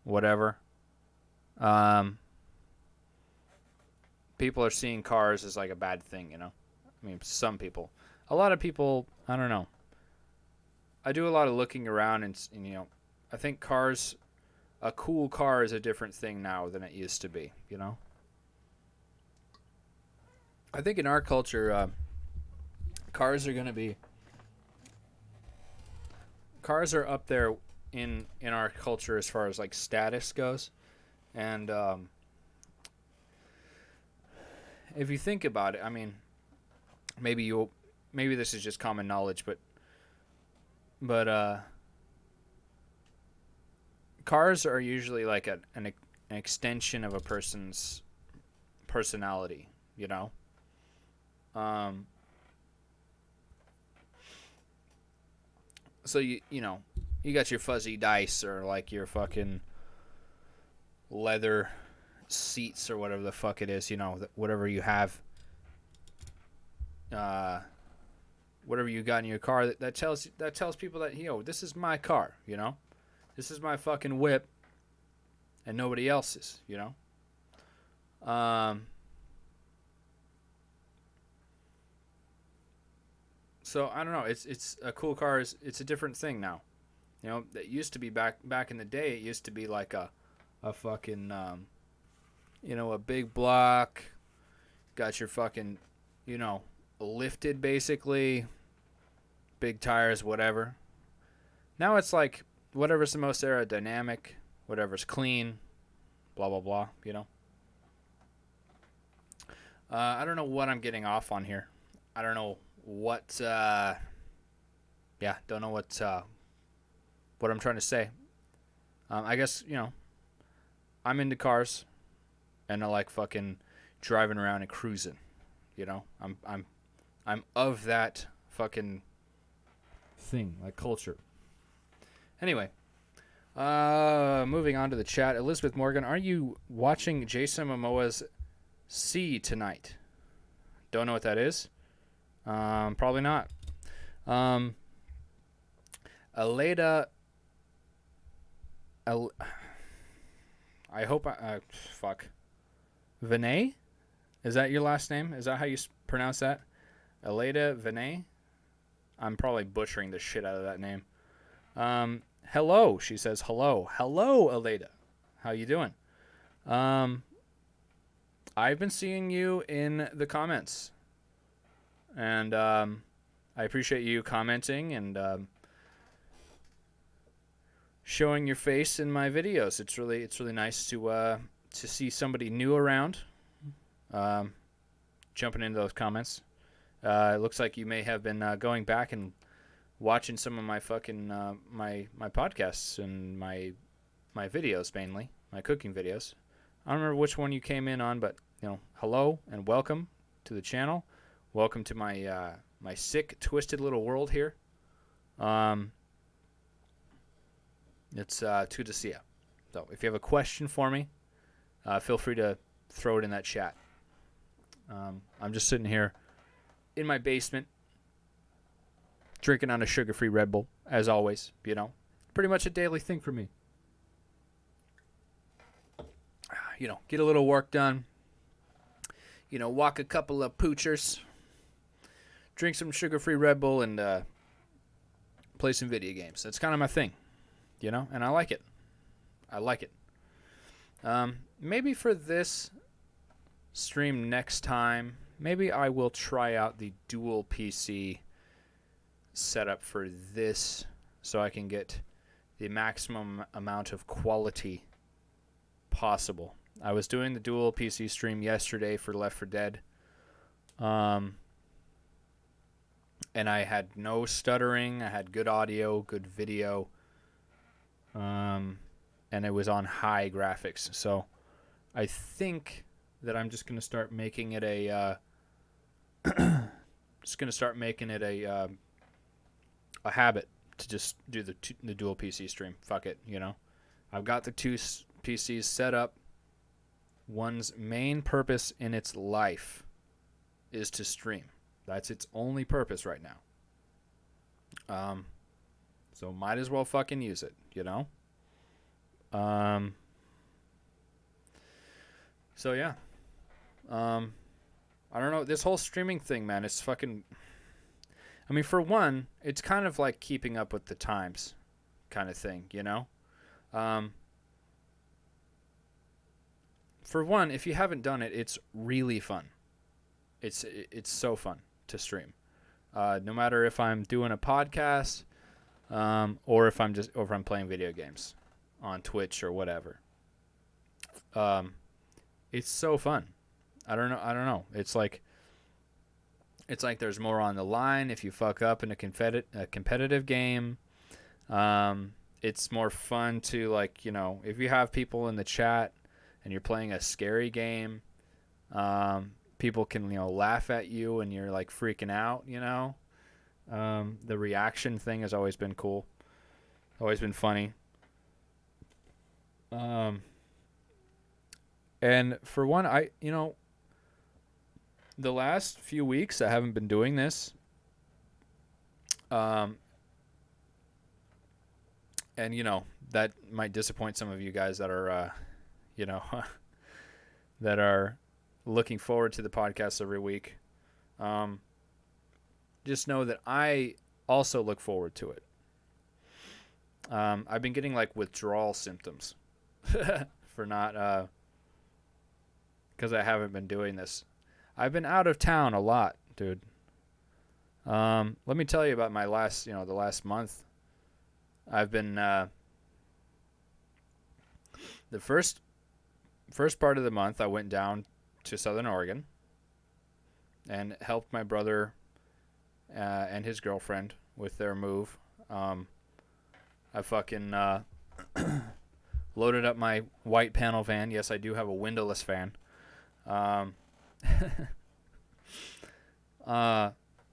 S4: whatever, people are seeing cars as like a bad thing, you know? I mean, some people. A lot of people, I don't know. I do a lot of looking around and you know, I think cars, a cool car is a different thing now than it used to be, you know? I think in our culture, cars are up there in our culture as far as like status goes. And if you think about it, I mean, maybe this is just common knowledge, but cars are usually like an extension of a person's personality, you know? So you know, you got your fuzzy dice or like your fucking leather seats or whatever the fuck it is, you know, whatever you have, whatever you got in your car that tells people that, you know, this is my car, you know, this is my fucking whip and nobody else's, you know. So I don't know, it's a cool car, it's a different thing now, you know. It used to be back in the day, it used to be like a fucking you know, a big block, got your fucking, you know, lifted basically, big tires, whatever. Now it's like whatever's the most aerodynamic, whatever's clean, blah, blah, blah, you know. I don't know what I'm getting off on here. I don't know what, don't know what I'm trying to say. I guess, you know, I'm into cars, and I like fucking driving around and cruising, you know. I'm of that fucking thing, like culture. Anyway, moving on to the chat. Elizabeth Morgan, are you watching Jason Momoa's C tonight? Don't know what that is. Probably not. Aleda. I hope fuck. Vinay? Is that your last name? Is that how you pronounce that? Aleda Vinay? I'm probably butchering the shit out of that name. Hello, she says hello. Hello, Aleda. How you doing? I've been seeing you in the comments. And I appreciate you commenting and showing your face in my videos. It's really nice to see somebody new around. Jumping into those comments. It looks like you may have been going back and watching some of my fucking my podcasts and my videos, mainly my cooking videos. I don't remember which one you came in on, but you know, hello and welcome to the channel. Welcome to my my sick, twisted little world here. It's good to see you. So if you have a question for me, feel free to throw it in that chat. I'm just sitting here in my basement, drinking on a sugar-free Red Bull, as always. You know, pretty much a daily thing for me. You know, get a little work done. You know, walk a couple of poochers, drink some sugar-free Red Bull, and play some video games. That's kind of my thing, you know, and I like it. I like it. Maybe for this stream next time, maybe I will try out the dual PC setup for this so I can get the maximum amount of quality possible. I was doing the dual PC stream yesterday for Left 4 Dead. And I had no stuttering. I had good audio, good video. And it was on high graphics. So I think that I'm just going to start making it a a habit to just do the dual PC stream. Fuck it, you know. I've got the two PCs set up. One's main purpose in its life is to stream. That's its only purpose right now. So might as well fucking use it, you know? So yeah. I don't know, this whole streaming thing, man, it's fucking... I mean, for one, it's kind of like keeping up with the times kind of thing, you know? For one, if you haven't done it, it's really fun. It's so fun to stream. No matter if I'm doing a podcast, or if I'm playing video games on Twitch or whatever. It's so fun. I don't know. It's like there's more on the line if you fuck up in a competitive game. It's more fun to, like, you know, if you have people in the chat and you're playing a scary game, people can, you know, laugh at you and you're like freaking out, you know. The reaction thing has always been cool. Always been funny. And for one, you know, the last few weeks I haven't been doing this. And, you know, that might disappoint some of you guys that are, you know, that are looking forward to the podcast every week. Just know that I also look forward to it. I've been getting like withdrawal symptoms for not because I haven't been doing this. I've been out of town a lot, dude. Let me tell you about my last, the last month. I've been the first part of the month. I went down to Southern Oregon and helped my brother and his girlfriend with their move. I fucking loaded up my white panel van. Yes, I do have a windowless van.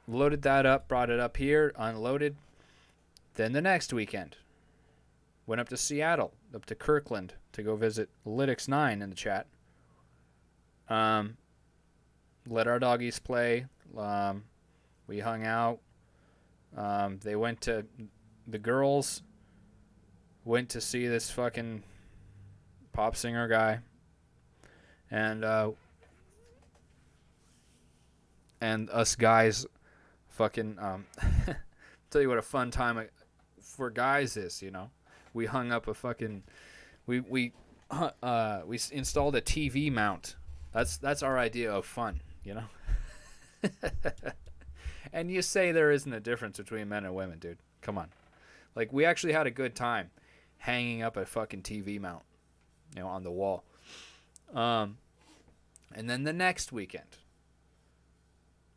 S4: Loaded that up, brought it up here, unloaded. Then the next weekend, went up to Seattle, up to Kirkland to go visit Lytics9 in the chat. Let our doggies play. We hung out. The girls went to see this fucking pop singer guy. And us guys fucking tell you what a fun time for guys is, we hung up a fucking we installed a TV mount. That's our idea of fun, And you say there isn't a difference between men and women, dude. Come on. Like, we actually had a good time hanging up a fucking TV mount, on the wall. And then the next weekend,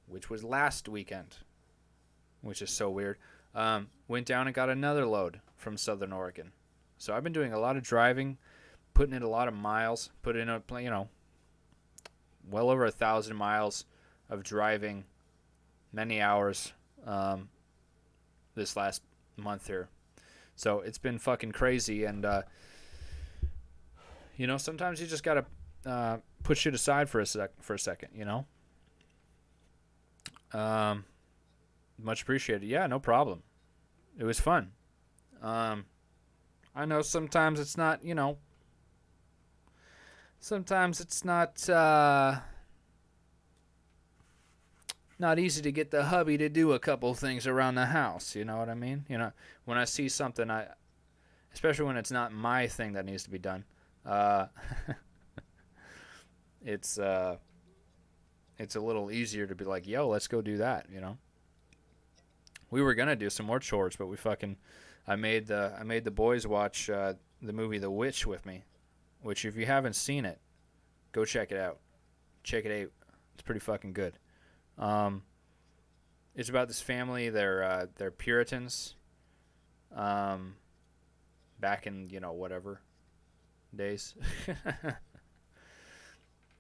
S4: which was last weekend, which is so weird, went down and got another load from Southern Oregon. So I've been doing a lot of driving, putting in a lot of miles, well over 1,000 miles of driving, many hours this last month here. So it's been fucking crazy, and sometimes you just gotta put shit aside for a second, Much appreciated. Yeah, no problem. It was fun. I know sometimes it's not, sometimes it's not easy to get the hubby to do a couple things around the house, you know what I mean? When I see something, especially when it's not my thing that needs to be done, it's a little easier to be like, yo, let's go do that, We were gonna do some more chores, but I made the boys watch the movie The Witch with me, which if you haven't seen it, go check it out. Check it out. It's pretty fucking good. It's about this family. They're Puritans. Back in whatever days.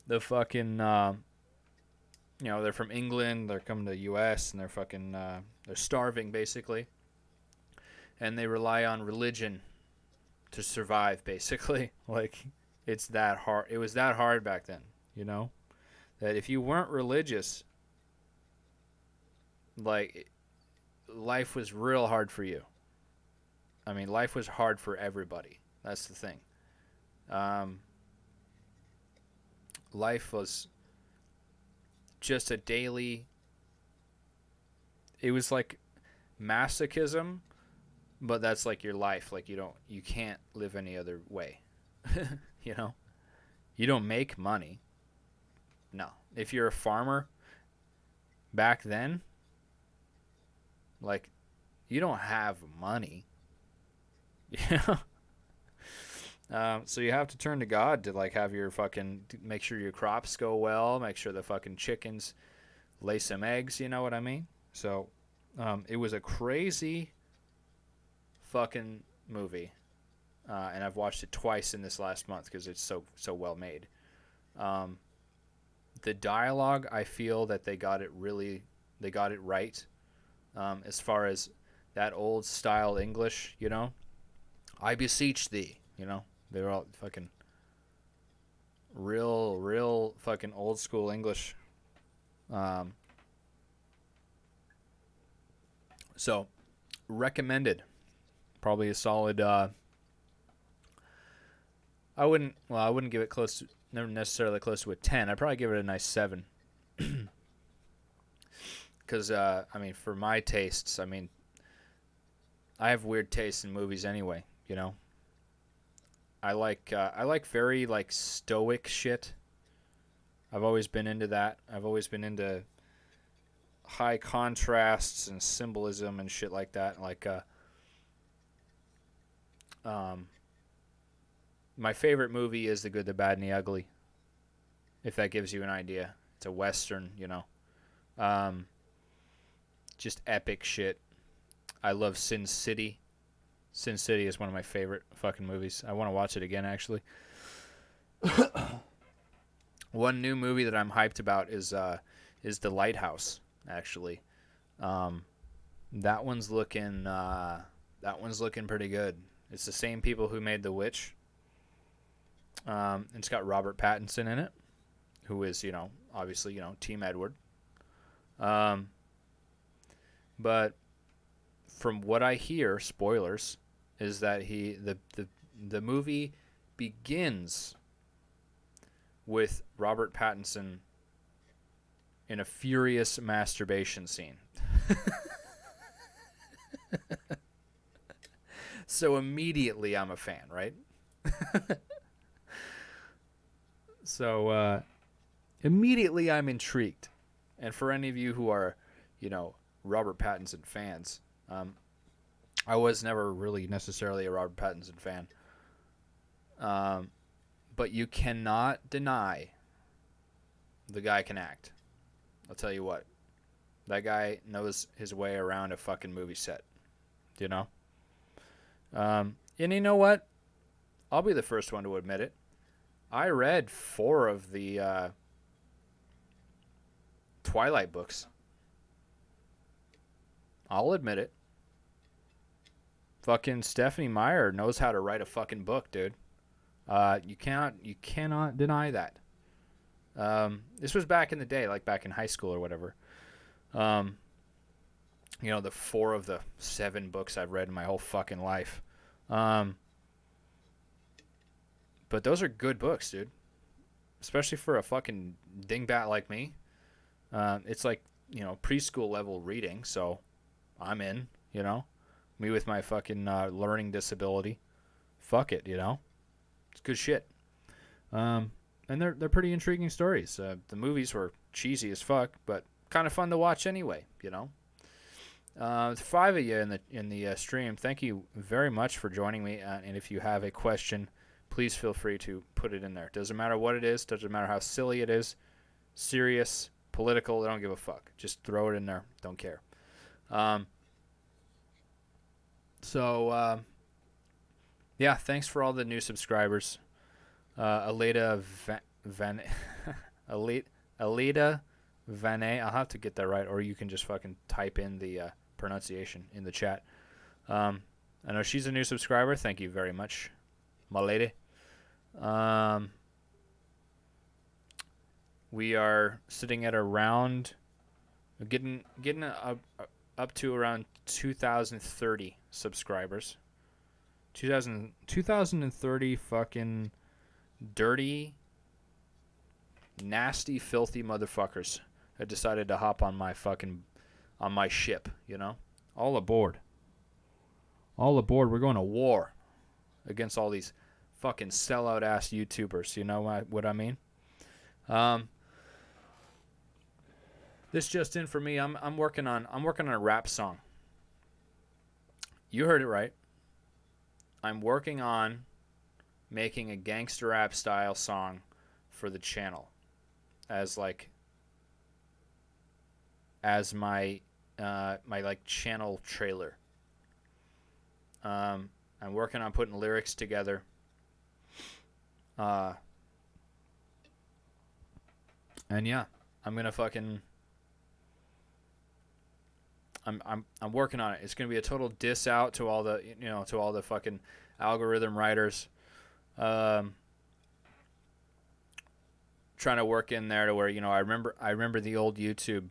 S4: The fucking they're from England. They're coming to the U.S. and they're fucking they're starving basically, and they rely on religion to survive basically. Like it's that hard. It was that hard back then. That if you weren't religious, like, life was real hard for you. I mean, life was hard for everybody. That's the thing. Life was just a daily... It was like masochism, but that's like your life. Like, you can't live any other way. You don't make money. No. If you're a farmer back then, like, you don't have money. So you have to turn to God to, like, have your fucking, make sure your crops go well, make sure the fucking chickens lay some eggs, you know what I mean? So it was a crazy fucking movie. And I've watched it twice in this last month because it's so well made. The dialogue, I feel that they got it right. As far as that old style English, I beseech thee, they were all fucking real fucking old school English. So recommended. Probably a solid, I wouldn't give it never necessarily close to a 10. I'd probably give it a nice 7. Because, for my tastes, I have weird tastes in movies anyway, I like very, like, stoic shit. I've always been into that. I've always been into high contrasts and symbolism and shit like that. Like, my favorite movie is The Good, the Bad, and the Ugly. If that gives you an idea, it's a Western, you know. Just epic shit. I love Sin City. Sin City is one of my favorite fucking movies. I want to watch it again, actually. One new movie that I'm hyped about is The Lighthouse, actually. That one's looking pretty good. It's the same people who made The Witch. It's got Robert Pattinson in it, who is, you know, obviously, you know, Team Edward. But from what I hear, spoilers, is that the movie begins with Robert Pattinson in a furious masturbation scene. So immediately I'm a fan, right? So immediately I'm intrigued. And for any of you who are, you know, Robert Pattinson fans, I was never really necessarily a Robert Pattinson fan. But you cannot deny the guy can act. I'll tell you what. That guy knows his way around a fucking movie set. You know? And you know what? I'll be the first one to admit it. I read 4 of the Twilight books. I'll admit it. Fucking Stephanie Meyer knows how to write a fucking book, dude. You cannot deny that. This was back in the day, like back in high school or whatever. You know, the 4 of the 7 books I've read in my whole fucking life. But those are good books, dude. Especially for a fucking dingbat like me. It's like, you know, preschool level reading, so I'm in, you know. Me with my fucking learning disability. Fuck it, you know. It's good shit. And they're pretty intriguing stories. The movies were cheesy as fuck, but kind of fun to watch anyway, you know. 5 of you in the stream, thank you very much for joining me. And if you have a question, please feel free to put it in there. Doesn't matter what it is. Doesn't matter how silly it is. Serious, political, I don't give a fuck. Just throw it in there. Don't care. Yeah, thanks for all the new subscribers. Alita Alita Vane. I'll have to get that right, or you can just fucking type in the pronunciation in the chat. I know she's a new subscriber. Thank you very much, my lady. We are sitting at around getting up to around 2,030 subscribers. 2,030 fucking dirty, nasty, filthy motherfuckers that decided to hop on my ship, you know? All aboard. All aboard. We're going to war against all these fucking sellout ass YouTubers, you know what I mean? This just in for me. I'm working on a rap song. You heard it right. I'm working on making a gangster rap style song for the channel as my like channel trailer. I'm working on putting lyrics together. And yeah, I'm gonna fucking I'm working on it. It's gonna be a total diss out to all the fucking algorithm writers. Trying to work in there to where, you know, I remember the old YouTube,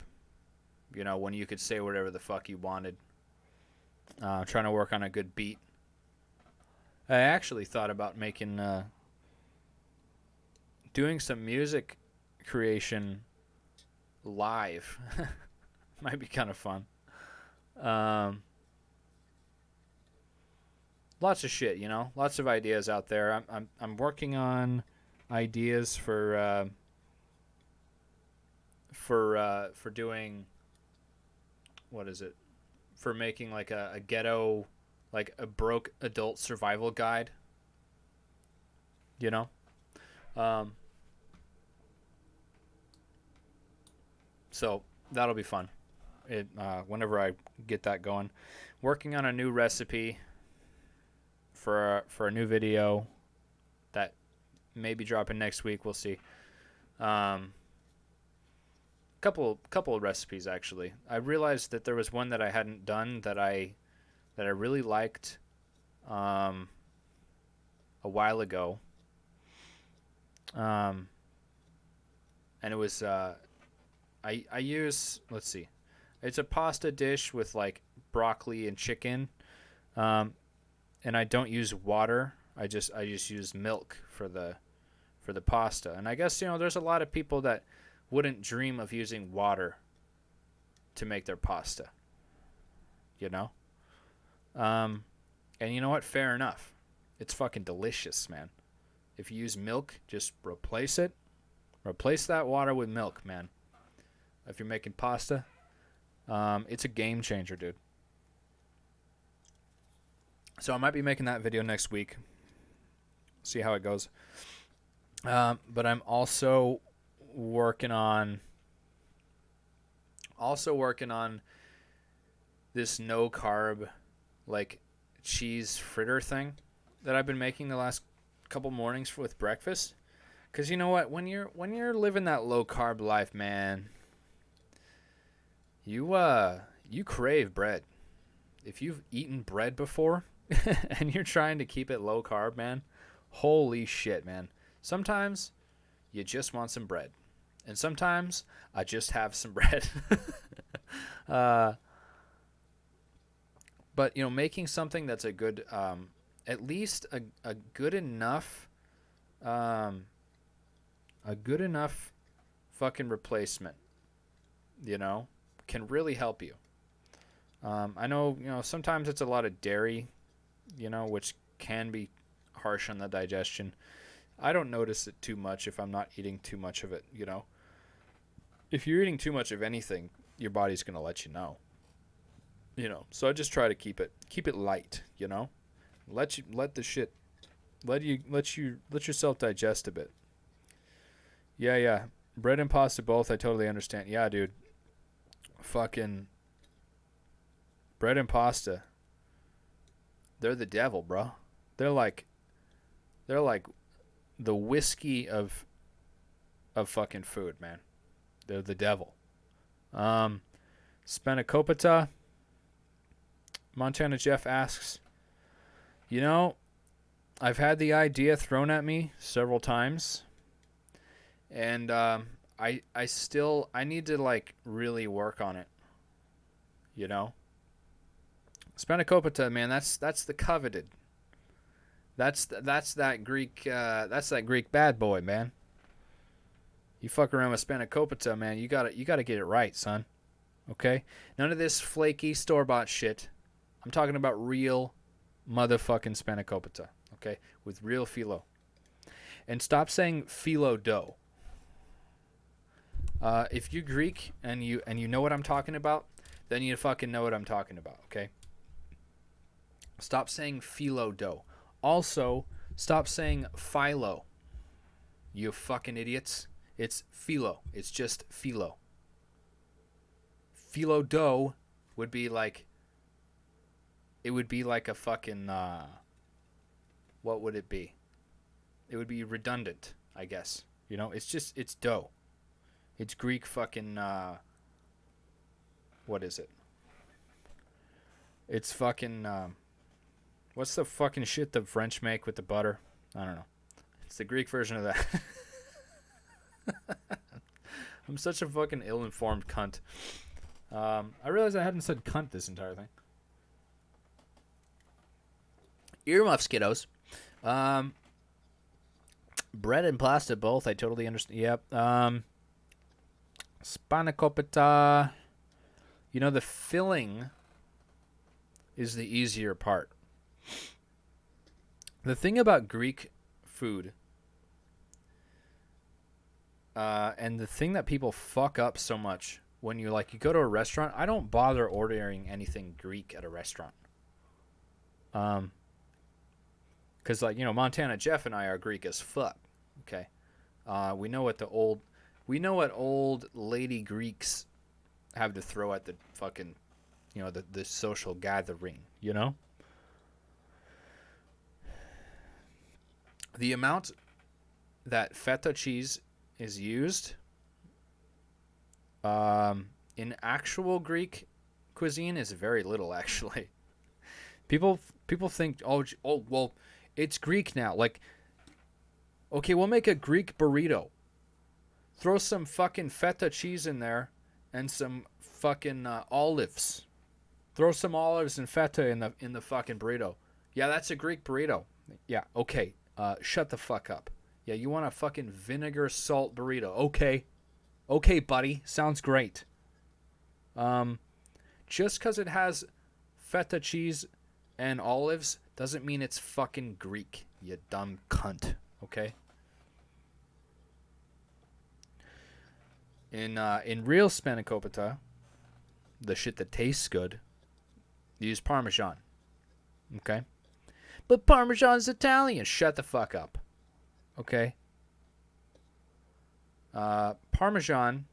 S4: you know, when you could say whatever the fuck you wanted. Trying to work on a good beat. I actually thought about doing some music creation live. Might be kind of fun. Lots of shit, you know, lots of ideas out there. I'm working on ideas for for doing, what is it? For making like a ghetto, like a broke adult survival guide. You know? So that'll be fun. Whenever I get that going. Working on a new recipe for a new video that may be dropping next week. We'll see. Couple of recipes actually. I realized that there was one that I hadn't done that I really liked a while ago. And it was I use, let's see. It's a pasta dish with like broccoli and chicken. And I don't use water. I just use milk for the pasta. And I guess, there's a lot of people that wouldn't dream of using water to make their pasta. And you know what? Fair enough. It's fucking delicious, man. If you use milk, just replace it. Replace that water with milk, man. If you're making pasta, it's a game changer, dude. So I might be making that video next week. See how it goes. But I'm also working on this no carb, like, cheese fritter thing that I've been making the last couple mornings with breakfast. Cause you know what, when you're living that low carb life, man, you crave bread. If you've eaten bread before and you're trying to keep it low carb, man, holy shit, man. Sometimes you just want some bread. And sometimes I just have some bread. But, making something that's a good, at least a good enough, fucking replacement, can really help you. I know, sometimes it's a lot of dairy, which can be harsh on the digestion. I don't notice it too much if I'm not eating too much of it, If you're eating too much of anything, your body's going to let you know. So I just try to keep it light, Let yourself digest a bit. Yeah. Bread and pasta both, I totally understand. Yeah, dude. Fucking bread and pasta. They're the devil, bro. They're like the whiskey of fucking food, man. They're the devil. Spanakopita. Montana Jeff asks, I've had the idea thrown at me several times, and I need to like really work on it. Spanakopita, man, that's the coveted. That's that Greek bad boy, man. You fuck around with Spanakopita, man, you gotta get it right, son. Okay? None of this flaky store-bought shit. I'm talking about real motherfucking Spanakopita, okay? With real phyllo. And stop saying phyllo dough. If you're Greek and you know what I'm talking about, then you fucking know what I'm talking about, okay? Stop saying phyllo dough. Also, stop saying phyllo. You fucking idiots. It's phyllo. It's just phyllo. Phyllo dough would be like... It would be like a fucking... what would it be? It would be redundant, I guess. It's dough. It's Greek fucking... what is it? It's fucking... what's the fucking shit the French make with the butter? I don't know. It's the Greek version of that. I'm such a fucking ill-informed cunt. I realized I hadn't said cunt this entire thing. Earmuffs, kiddos. Bread and pasta both. I totally understand. Yep. Spanakopita. The filling is the easier part. The thing about Greek food And the thing that people fuck up so much when you go to a restaurant, I don't bother ordering anything Greek at a restaurant. Because Montana Jeff and I are Greek as fuck. Okay, we know what old lady Greeks have to throw at the fucking, the social gathering. The amount that feta cheese is used in actual Greek cuisine is very little, actually. People think, oh well, it's Greek now. Like, okay, we'll make a Greek burrito. Throw some fucking feta cheese in there and some fucking olives. Throw some olives and feta in the fucking burrito. Yeah, that's a Greek burrito. Yeah, okay. Shut the fuck up. Yeah, you want a fucking vinegar salt burrito. Okay. Okay, buddy. Sounds great. Just because it has feta cheese and olives doesn't mean it's fucking Greek, you dumb cunt. Okay? In real spanakopita, the shit that tastes good, you use Parmesan. Okay? But Parmesan's Italian. Shut the fuck up. Okay? Parmesan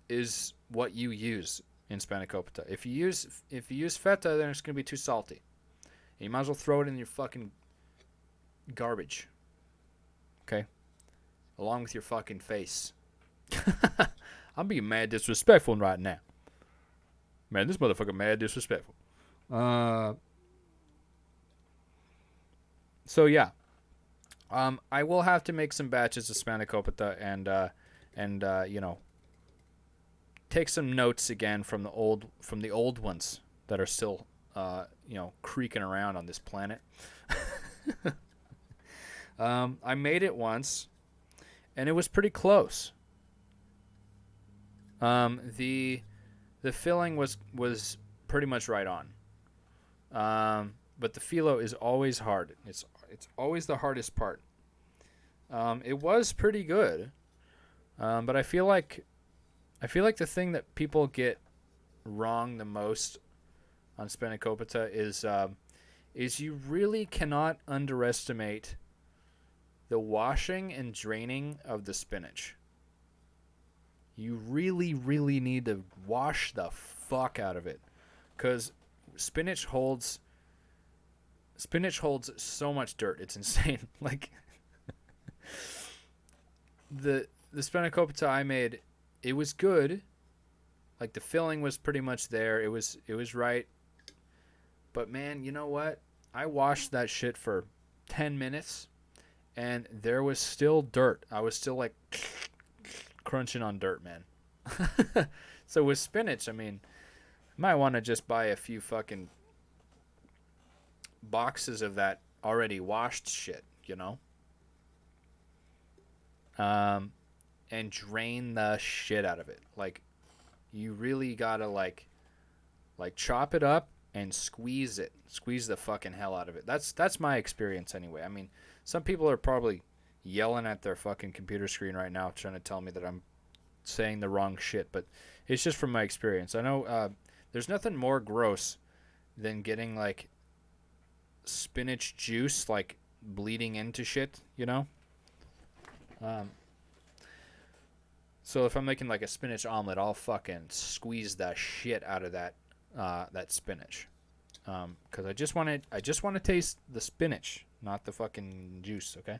S4: is what you use in spanakopita. If you use feta, then it's gonna be too salty. And you might as well throw it in your fucking garbage. Okay? Along with your fucking face. I'm being mad disrespectful right now. Man, this motherfucker mad disrespectful. So yeah. I will have to make some batches of spanakopita and take some notes again from the old ones that are still creaking around on this planet. I made it once, and it was pretty close. The filling was pretty much right on. But the phyllo is always hard. It's always the hardest part. It was pretty good, but I feel like the thing that people get wrong the most on spanakopita is you really cannot underestimate the washing and draining of the spinach. You really, really need to wash the fuck out of it, because spinach holds so much dirt. It's insane. Like the spanakopita I made, it was good. Like the filling was pretty much there. It was right. But man, you know what? I washed that shit for 10 minutes and there was still dirt. I was still like crunching on dirt, man. So with spinach, I mean, you might want to just buy a few fucking boxes of that already washed shit, and drain the shit out of it. Like, you really gotta like chop it up and squeeze the fucking hell out of it. That's my experience anyway. I mean, some people are probably yelling at their fucking computer screen right now trying to tell me that I'm saying the wrong shit, but it's just from my experience. I know there's nothing more gross than getting like spinach juice like bleeding into shit, so if I'm making like a spinach omelet, I'll fucking squeeze the shit out of that spinach, because I just want to taste the spinach, not the fucking juice. Okay.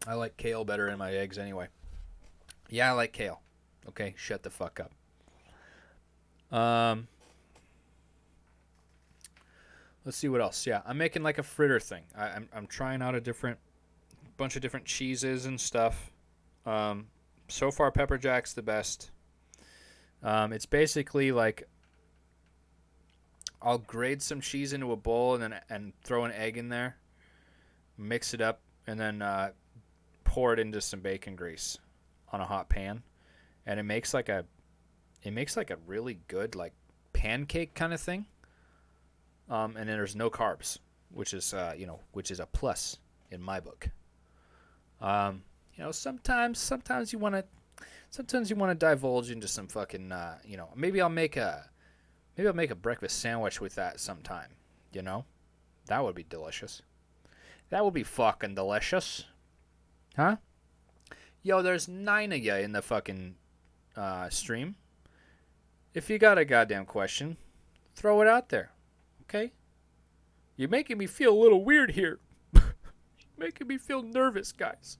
S4: I like kale better in my eggs anyway. Yeah, I like kale. Okay, shut the fuck up. Let's see what else. Yeah, I'm making like a fritter thing. I'm trying out a bunch of different cheeses and stuff. So far, pepper jack's the best. It's basically like I'll grate some cheese into a bowl and throw an egg in there, mix it up, and then pour it into some bacon grease on a hot pan, and it makes like a really good like pancake kind of thing. And then there's no carbs, which is a plus. in my book. Sometimes you want to divulge into some fucking, maybe I'll make a breakfast sandwich with that sometime. That would be delicious. That would be fucking delicious. Huh? Yo, there's 9 of ya in the fucking stream. If you got a goddamn question, throw it out there. Okay? You're making me feel a little weird here. Making me feel nervous, guys.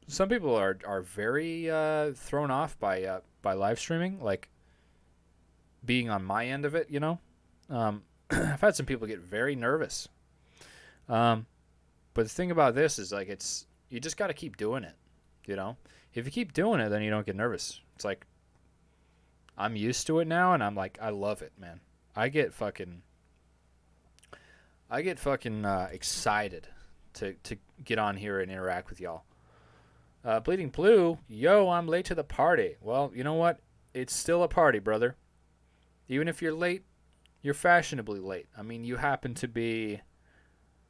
S4: Some people are very thrown off by live streaming, like being on my end of it. I've had some people get very nervous. But the thing about this is like you just got to keep doing it. If you keep doing it, then you don't get nervous. It's like I'm used to it now, and I'm like I love it, man. I get fucking excited to get on here and interact with y'all. Bleeding Blue, yo, I'm late to the party. Well, you know what? It's still a party, brother. Even if you're late, you're fashionably late. I mean, you happen to be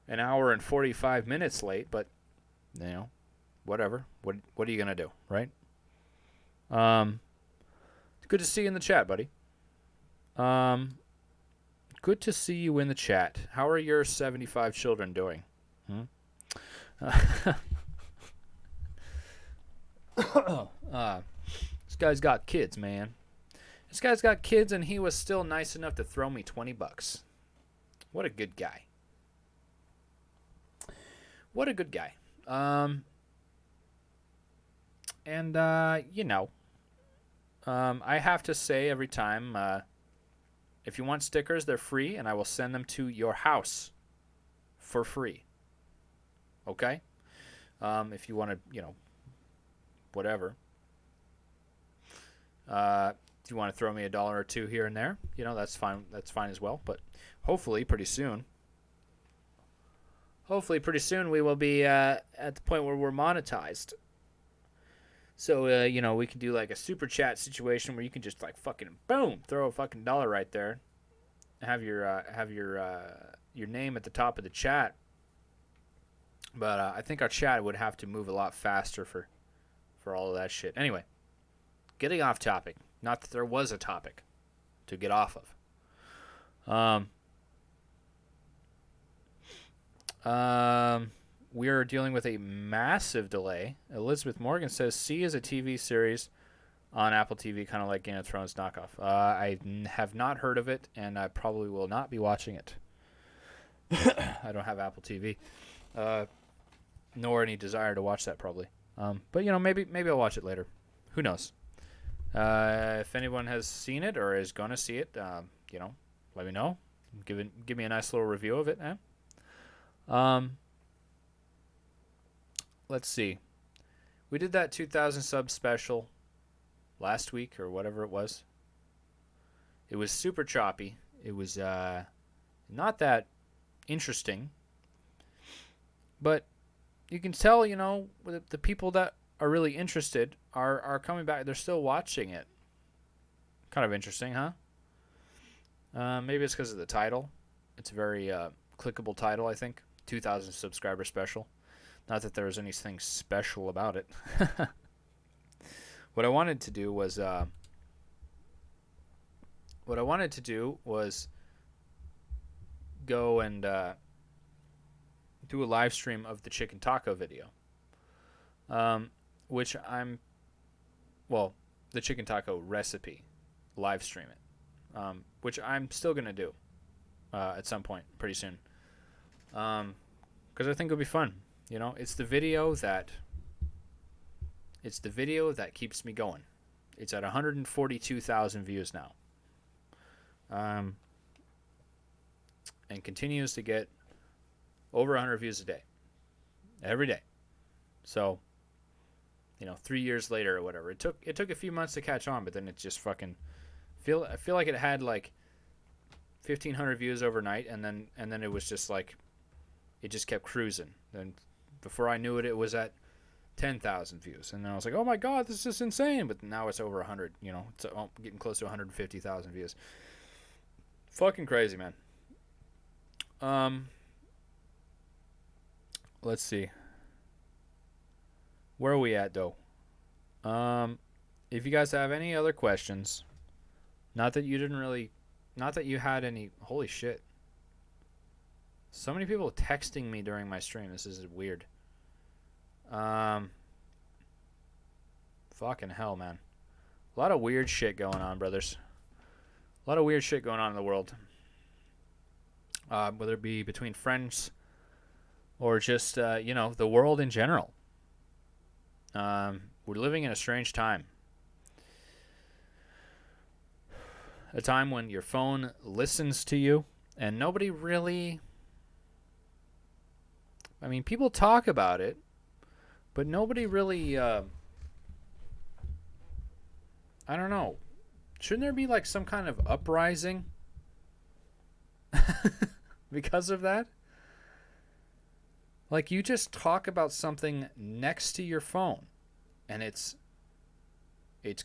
S4: an hour and 45 minutes late, but, whatever. What are you going to do, right? Good to see you in the chat, buddy. Good to see you in the chat. How are your 75 children doing? This guy's got kids, man. This guy's got kids, and he was still nice enough to throw me $20. What a good guy. What a good guy. I have to say every time, if you want stickers, they're free, and I will send them to your house for free. Okay? If you want to, whatever. If you want to throw me $1 or $2 here and there, that's fine. That's fine as well. But hopefully, pretty soon we will be at the point where we're monetized. So we can do like a super chat situation where you can just like fucking boom, throw a fucking $1 right there, have your name at the top of the chat. But I think our chat would have to move a lot faster for all of that shit. Anyway, getting off topic. Not that there was a topic to get off of. We are dealing with a massive delay. Elizabeth Morgan says, C is a TV series on Apple TV, kind of like Game of Thrones knockoff. I have not heard of it, and I probably will not be watching it. I don't have Apple TV. Nor any desire to watch that, probably. But, maybe I'll watch it later. Who knows? If anyone has seen it or is going to see it, let me know. Give me a nice little review of it, Let's see. We did that 2,000 sub special last week or whatever it was. It was super choppy. It was not that interesting. But you can tell, the people that are really interested are coming back. They're still watching it. Kind of interesting, huh? Maybe it's because of the title. It's a very clickable title, I think. 2,000 subscriber special. Not that there was anything special about it. What I wanted to do was go and do a live stream of the chicken taco video. The chicken taco recipe, live stream it, which I'm still going to do at some point pretty soon. Because I think it'll be fun. It's the video that keeps me going. It's at 142,000 views now. And continues to get over 100 views a day. Every day. So, 3 years later or whatever. It took a few months to catch on, but then it just fucking I feel like it had like 1,500 views overnight, and then it was just like it just kept cruising. And before I knew it, it was at 10,000 views, and then I was like, "Oh my god, this is insane!" But now it's over 100. It's getting close to 150,000 views. Fucking crazy, man. Let's see. Where are we at, though? If you guys have any other questions, not that you had any. Holy shit. So many people texting me during my stream. This is weird. Fucking hell, man. A lot of weird shit going on, brothers. A lot of weird shit going on in the world. Whether it be between friends or just, the world in general. We're living in a strange time. A time when your phone listens to you and nobody really... I mean, people talk about it, but nobody really... I don't know. Shouldn't there be like some kind of uprising because of that? Like, you just talk about something next to your phone and it's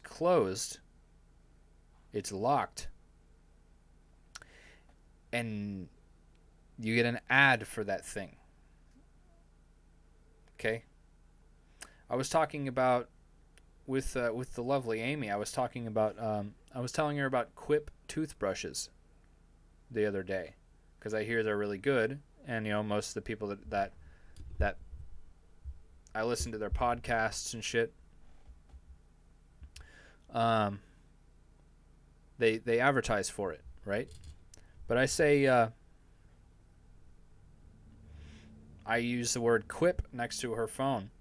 S4: closed, it's locked, and you get an ad for that thing. Okay? I was talking about with the lovely Amy. I was talking about I was telling her about Quip toothbrushes the other day because I hear they're really good, and most of the people that I listen to their podcasts and shit. They advertise for it, right? But I say I use the word Quip next to her phone.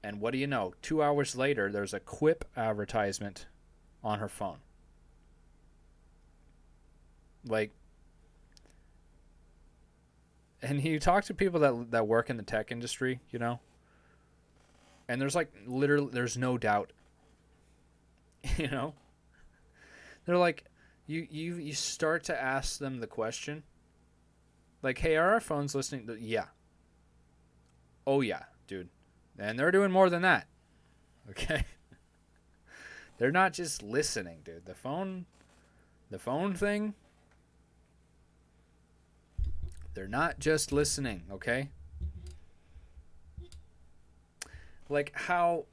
S4: And what do you know? 2 hours later, there's a Quip advertisement on her phone. Like, and you talk to people that work in the tech industry, and there's like literally, there's no doubt, They're like, you start to ask them the question, like, hey, are our phones listening? Yeah. Oh yeah, dude. And they're doing more than that. Okay? They're not just listening, dude. The phone thing, they're not just listening, okay? Like, how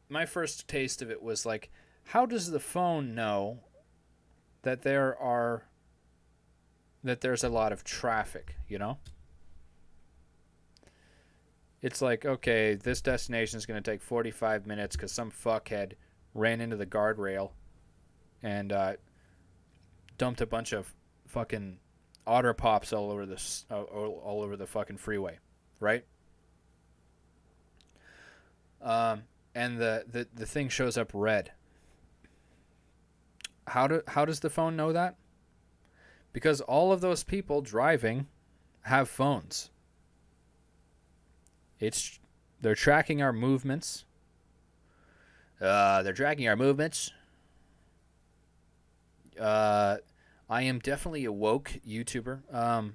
S4: my first taste of it was like, how does the phone know that there's a lot of traffic, It's like, okay, this destination is going to take 45 minutes because some fuckhead ran into the guardrail and dumped a bunch of fucking otter pops all over the fucking freeway, right? And the thing shows up red. How does the phone know that? Because all of those people driving have phones. They're tracking our movements. I am definitely a woke YouTuber.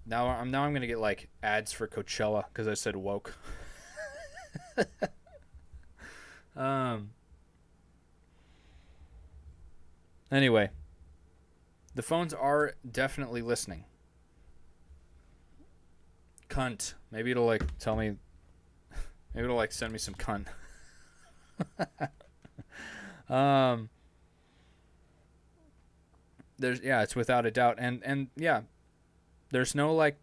S4: Now I'm gonna get like ads for Coachella because I said woke. Anyway, the phones are definitely listening. Cunt. Maybe it'll like tell me. Maybe it'll like send me some cunt. It's without a doubt, and yeah, there's not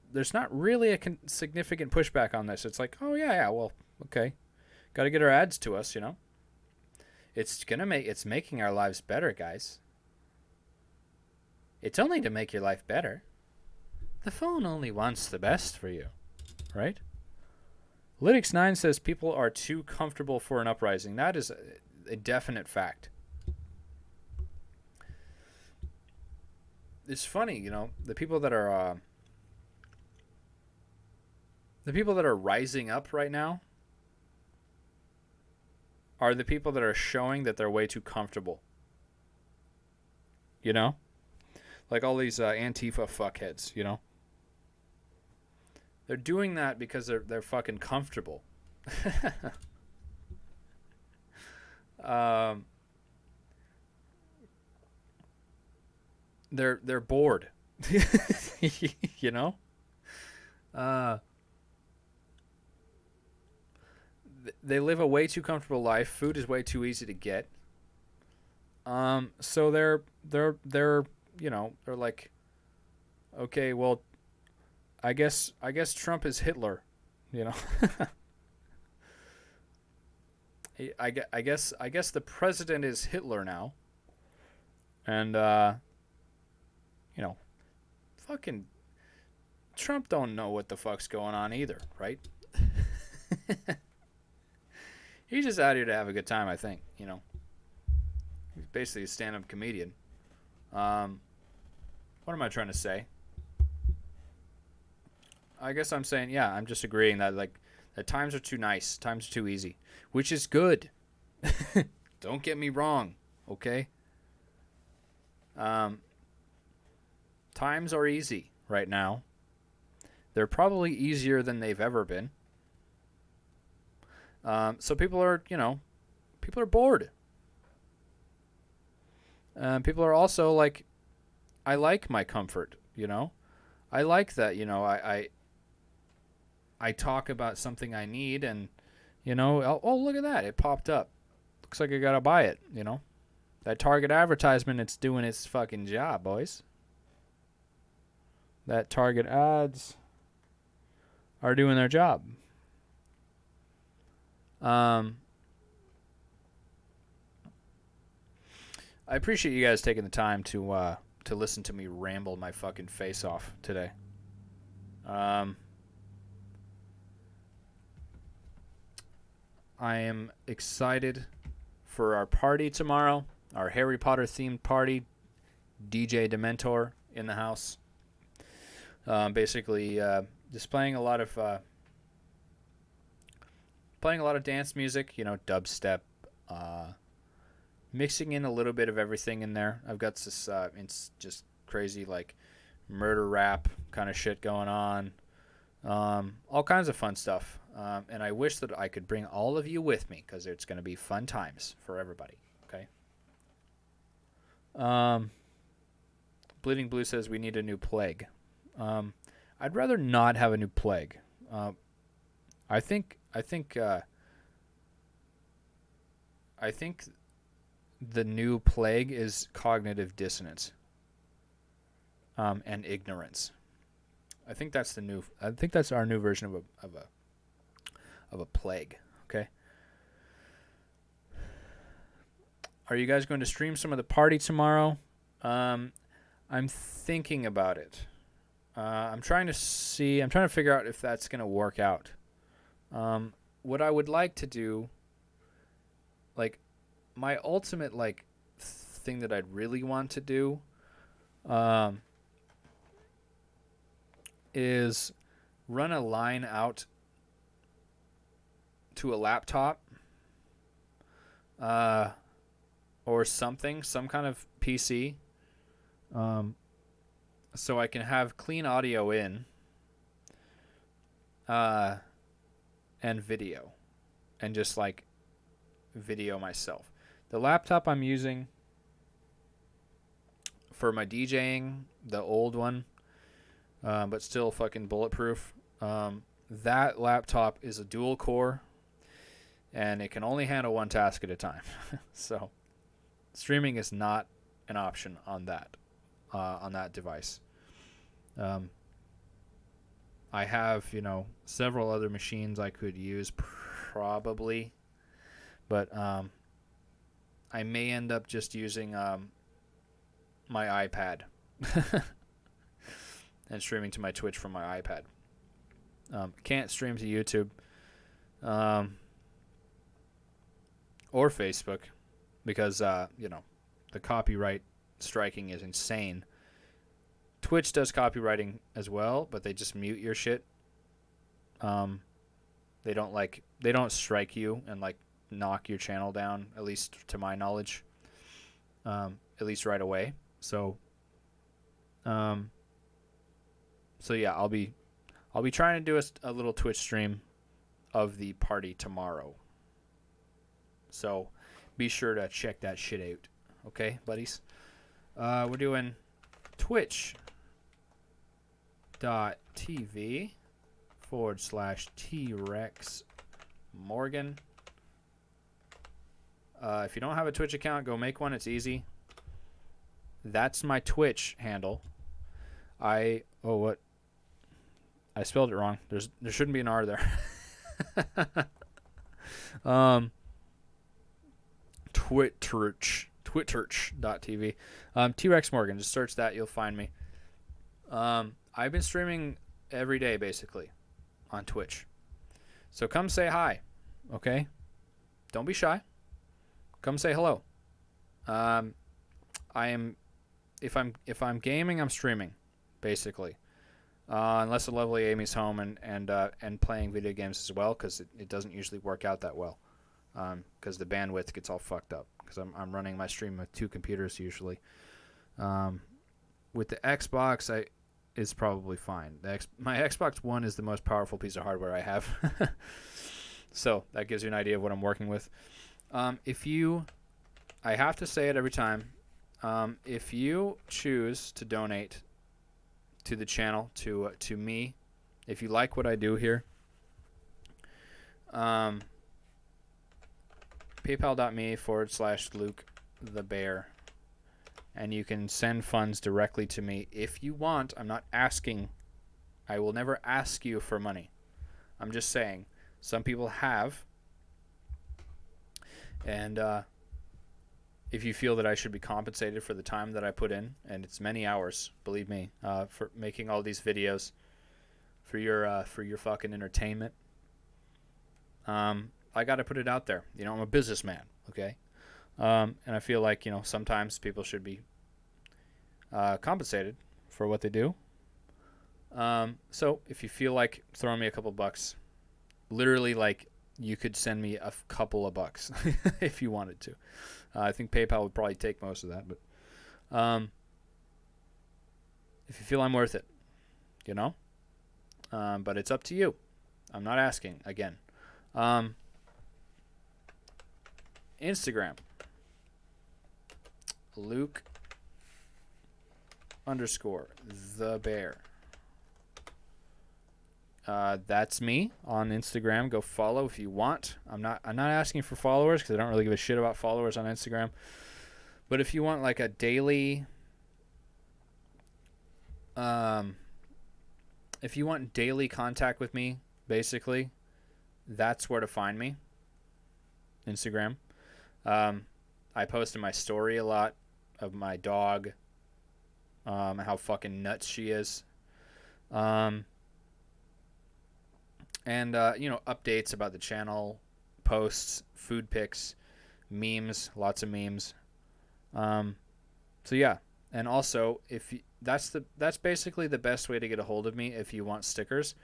S4: really a significant pushback on this. It's like, oh yeah, well, okay, got to get our ads to us, It's making our lives better, guys. It's only to make your life better. The phone only wants the best for you, right? Lytics9 says people are too comfortable for an uprising. That is a definite fact. It's funny, the people that are rising up right now are the people that are showing that they're way too comfortable. Like all these Antifa fuckheads, They're doing that because they're fucking comfortable. they're bored. You know? They live a way too comfortable life. Food is way too easy to get. So they're you know, they're like, okay, well, I guess Trump is Hitler, you know. I guess the president is Hitler now. And you know, fucking Trump don't know what the fuck's going on either, right? He's just out here to have a good time, I think, you know. He's basically a stand-up comedian. What am I trying to say? I guess I'm saying, yeah, I'm just agreeing that, like, the times are too nice. Times are too easy. Which is good. Don't get me wrong, okay? Times are easy right now. They're probably easier than they've ever been. So people are, you know, people are bored. People are also like, I like my comfort, you know. I like that, you know, I talk about something I need and, you know, oh, look at that. It popped up. Looks like I got to buy it, you know. That Target advertisement, it's doing its fucking job, boys. That Target ads are doing their job. I appreciate you guys taking the time to listen to me ramble my fucking face off today. I am excited for our party tomorrow, our Harry Potter themed party. DJ Dementor in the house. Basically, just playing a lot of dance music, you know, dubstep, mixing in a little bit of everything in there. I've got this it's just crazy, like, murder rap kind of shit going on. All kinds of fun stuff. And I wish that I could bring all of you with me, because it's going to be fun times for everybody, okay? Bleeding Blue says we need a new plague. I'd rather not have a new plague. I think the new plague is cognitive dissonance, and ignorance. I think that's our new version of a plague. Okay. Are you guys going to stream some of the party tomorrow? I'm thinking about it. I'm trying to figure out if that's going to work out. What I would like to do, like, my ultimate, like, thing that I'd really want to do, is run a line out to a laptop, or something, some kind of PC, so I can have clean audio in, and video, and just, like, video myself. The laptop I'm using for my DJing, the old one, but still fucking bulletproof. That laptop is a dual core, and it can only handle one task at a time. So streaming is not an option on that device. I have, you know, several other machines I could use probably, but I may end up just using my iPad and streaming to my Twitch from my iPad. Can't stream to YouTube or Facebook because, you know, the copyright striking is insane. Twitch does copywriting as well, but they just mute your shit. They don't strike you and, like, knock your channel down, at least to my knowledge, at least right away. So yeah, I'll be trying to do a little Twitch stream of the party tomorrow. So be sure to check that shit out. Okay, buddies? We're doing twitch.tv/T-Rex Morgan. If you don't have a Twitch account, go make one. It's easy. That's my Twitch handle. What? I spelled it wrong. There shouldn't be an R there. Twitterch.tv. T-Rex Morgan. Just search that. You'll find me. I've been streaming every day, basically, on Twitch. So come say hi, okay? Don't be shy. Come say hello. If I'm gaming, I'm streaming, basically. Unless the lovely Amy's home and playing video games as well, because it doesn't usually work out that well, because the bandwidth gets all fucked up. Because I'm running my stream with 2 computers usually. With the Xbox, it's probably fine. My Xbox One is the most powerful piece of hardware I have, so that gives you an idea of what I'm working with. I have to say it every time. If you choose to donate to the channel, to me, if you like what I do here, paypal.me/Luke TheBear, and you can send funds directly to me if you want. I'm not asking. I will never ask you for money. I'm just saying some people have, and if you feel that I should be compensated for the time that I put in, and it's many hours, believe me, for making all these videos for your fucking entertainment, I got to put it out there. You know, I'm a businessman, okay? And I feel like, sometimes people should be compensated for what they do. So if you feel like throwing me a couple bucks, literally, like, you could send me a couple of bucks if you wanted to. I think PayPal would probably take most of that, but if you feel I'm worth it, but it's up to you. I'm not asking again. Instagram, Luke_TheBear. That's me on Instagram. Go follow if you want. I'm not asking for followers because I don't really give a shit about followers on Instagram. But if you want like a daily, if you want daily contact with me, basically, that's where to find me. Instagram. I post in my story a lot of my dog, how fucking nuts she is. And updates about the channel, posts, food pics, memes, lots of memes. So yeah, and also that's basically the best way to get a hold of me if you want stickers,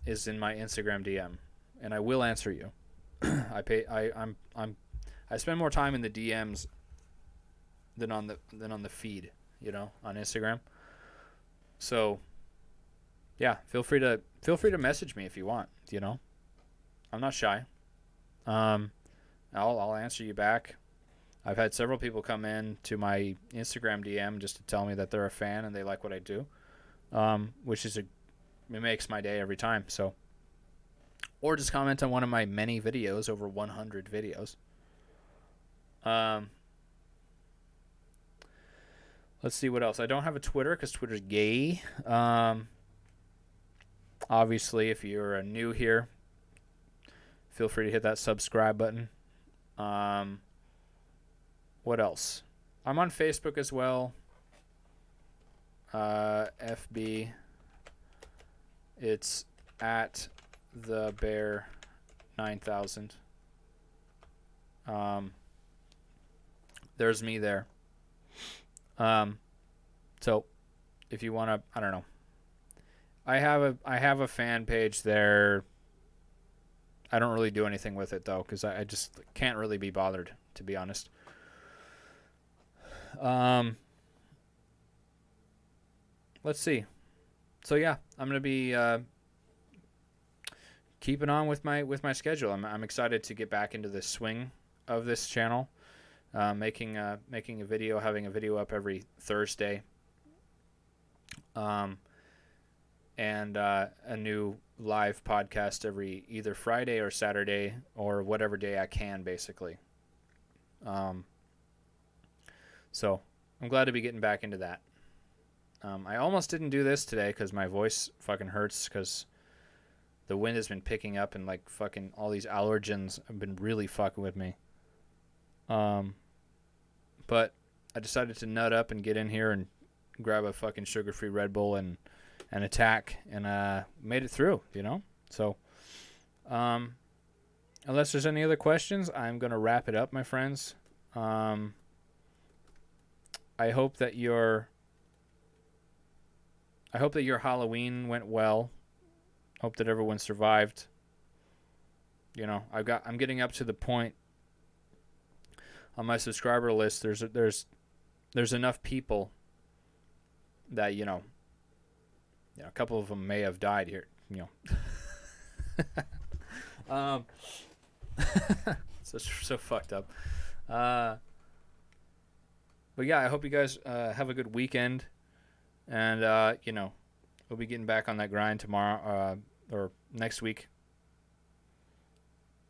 S4: is in my Instagram DM, and I will answer you. I spend more time in the DMs than on the feed, on Instagram. So yeah, feel free to message me if you want. I'm not shy. I'll answer you back. I've had several people come in to my Instagram DM just to tell me that they're a fan and they like what I do, which it makes my day every time. So, or just comment on one of my many videos, over 100 videos. Let's see what else. I don't have a Twitter because Twitter's gay. Obviously, if you're new here, feel free to hit that subscribe button. What else? I'm on Facebook as well. FB. It's at TheBear9000. There's me there. So if you want to, I don't know. I have a fan page there. I don't really do anything with it though, because I just can't really be bothered, to be honest. Let's see. So yeah, I'm gonna be keeping on with my schedule. I'm excited to get back into the swing of this channel. making a video, having a video up every Thursday. And a new live podcast every either Friday or Saturday or whatever day I can, basically. So I'm glad to be getting back into that. I almost didn't do this today because my voice fucking hurts because the wind has been picking up and like fucking all these allergens have been really fucking with me. But I decided to nut up and get in here and grab a fucking sugar-free Red Bull and attack, and made it through, you know? So, unless there's any other questions, I'm going to wrap it up, my friends. I hope that your Halloween went well. Hope that everyone survived. You know, I'm getting up to the point on my subscriber list. There's enough people that, you know, a couple of them may have died here, you know. So fucked up. But yeah, I hope you guys have a good weekend, and you know, we'll be getting back on that grind tomorrow or next week.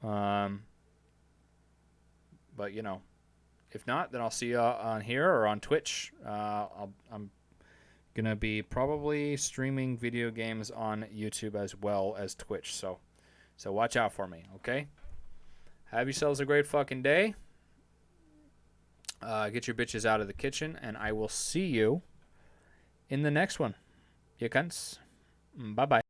S4: But you know, if not, then I'll see you on here or on Twitch. I'm gonna be probably streaming video games on YouTube as well as Twitch, so watch out for me, okay? Have yourselves a great fucking day. Get your bitches out of the kitchen, and I will see you in the next one, you cunts. Bye bye.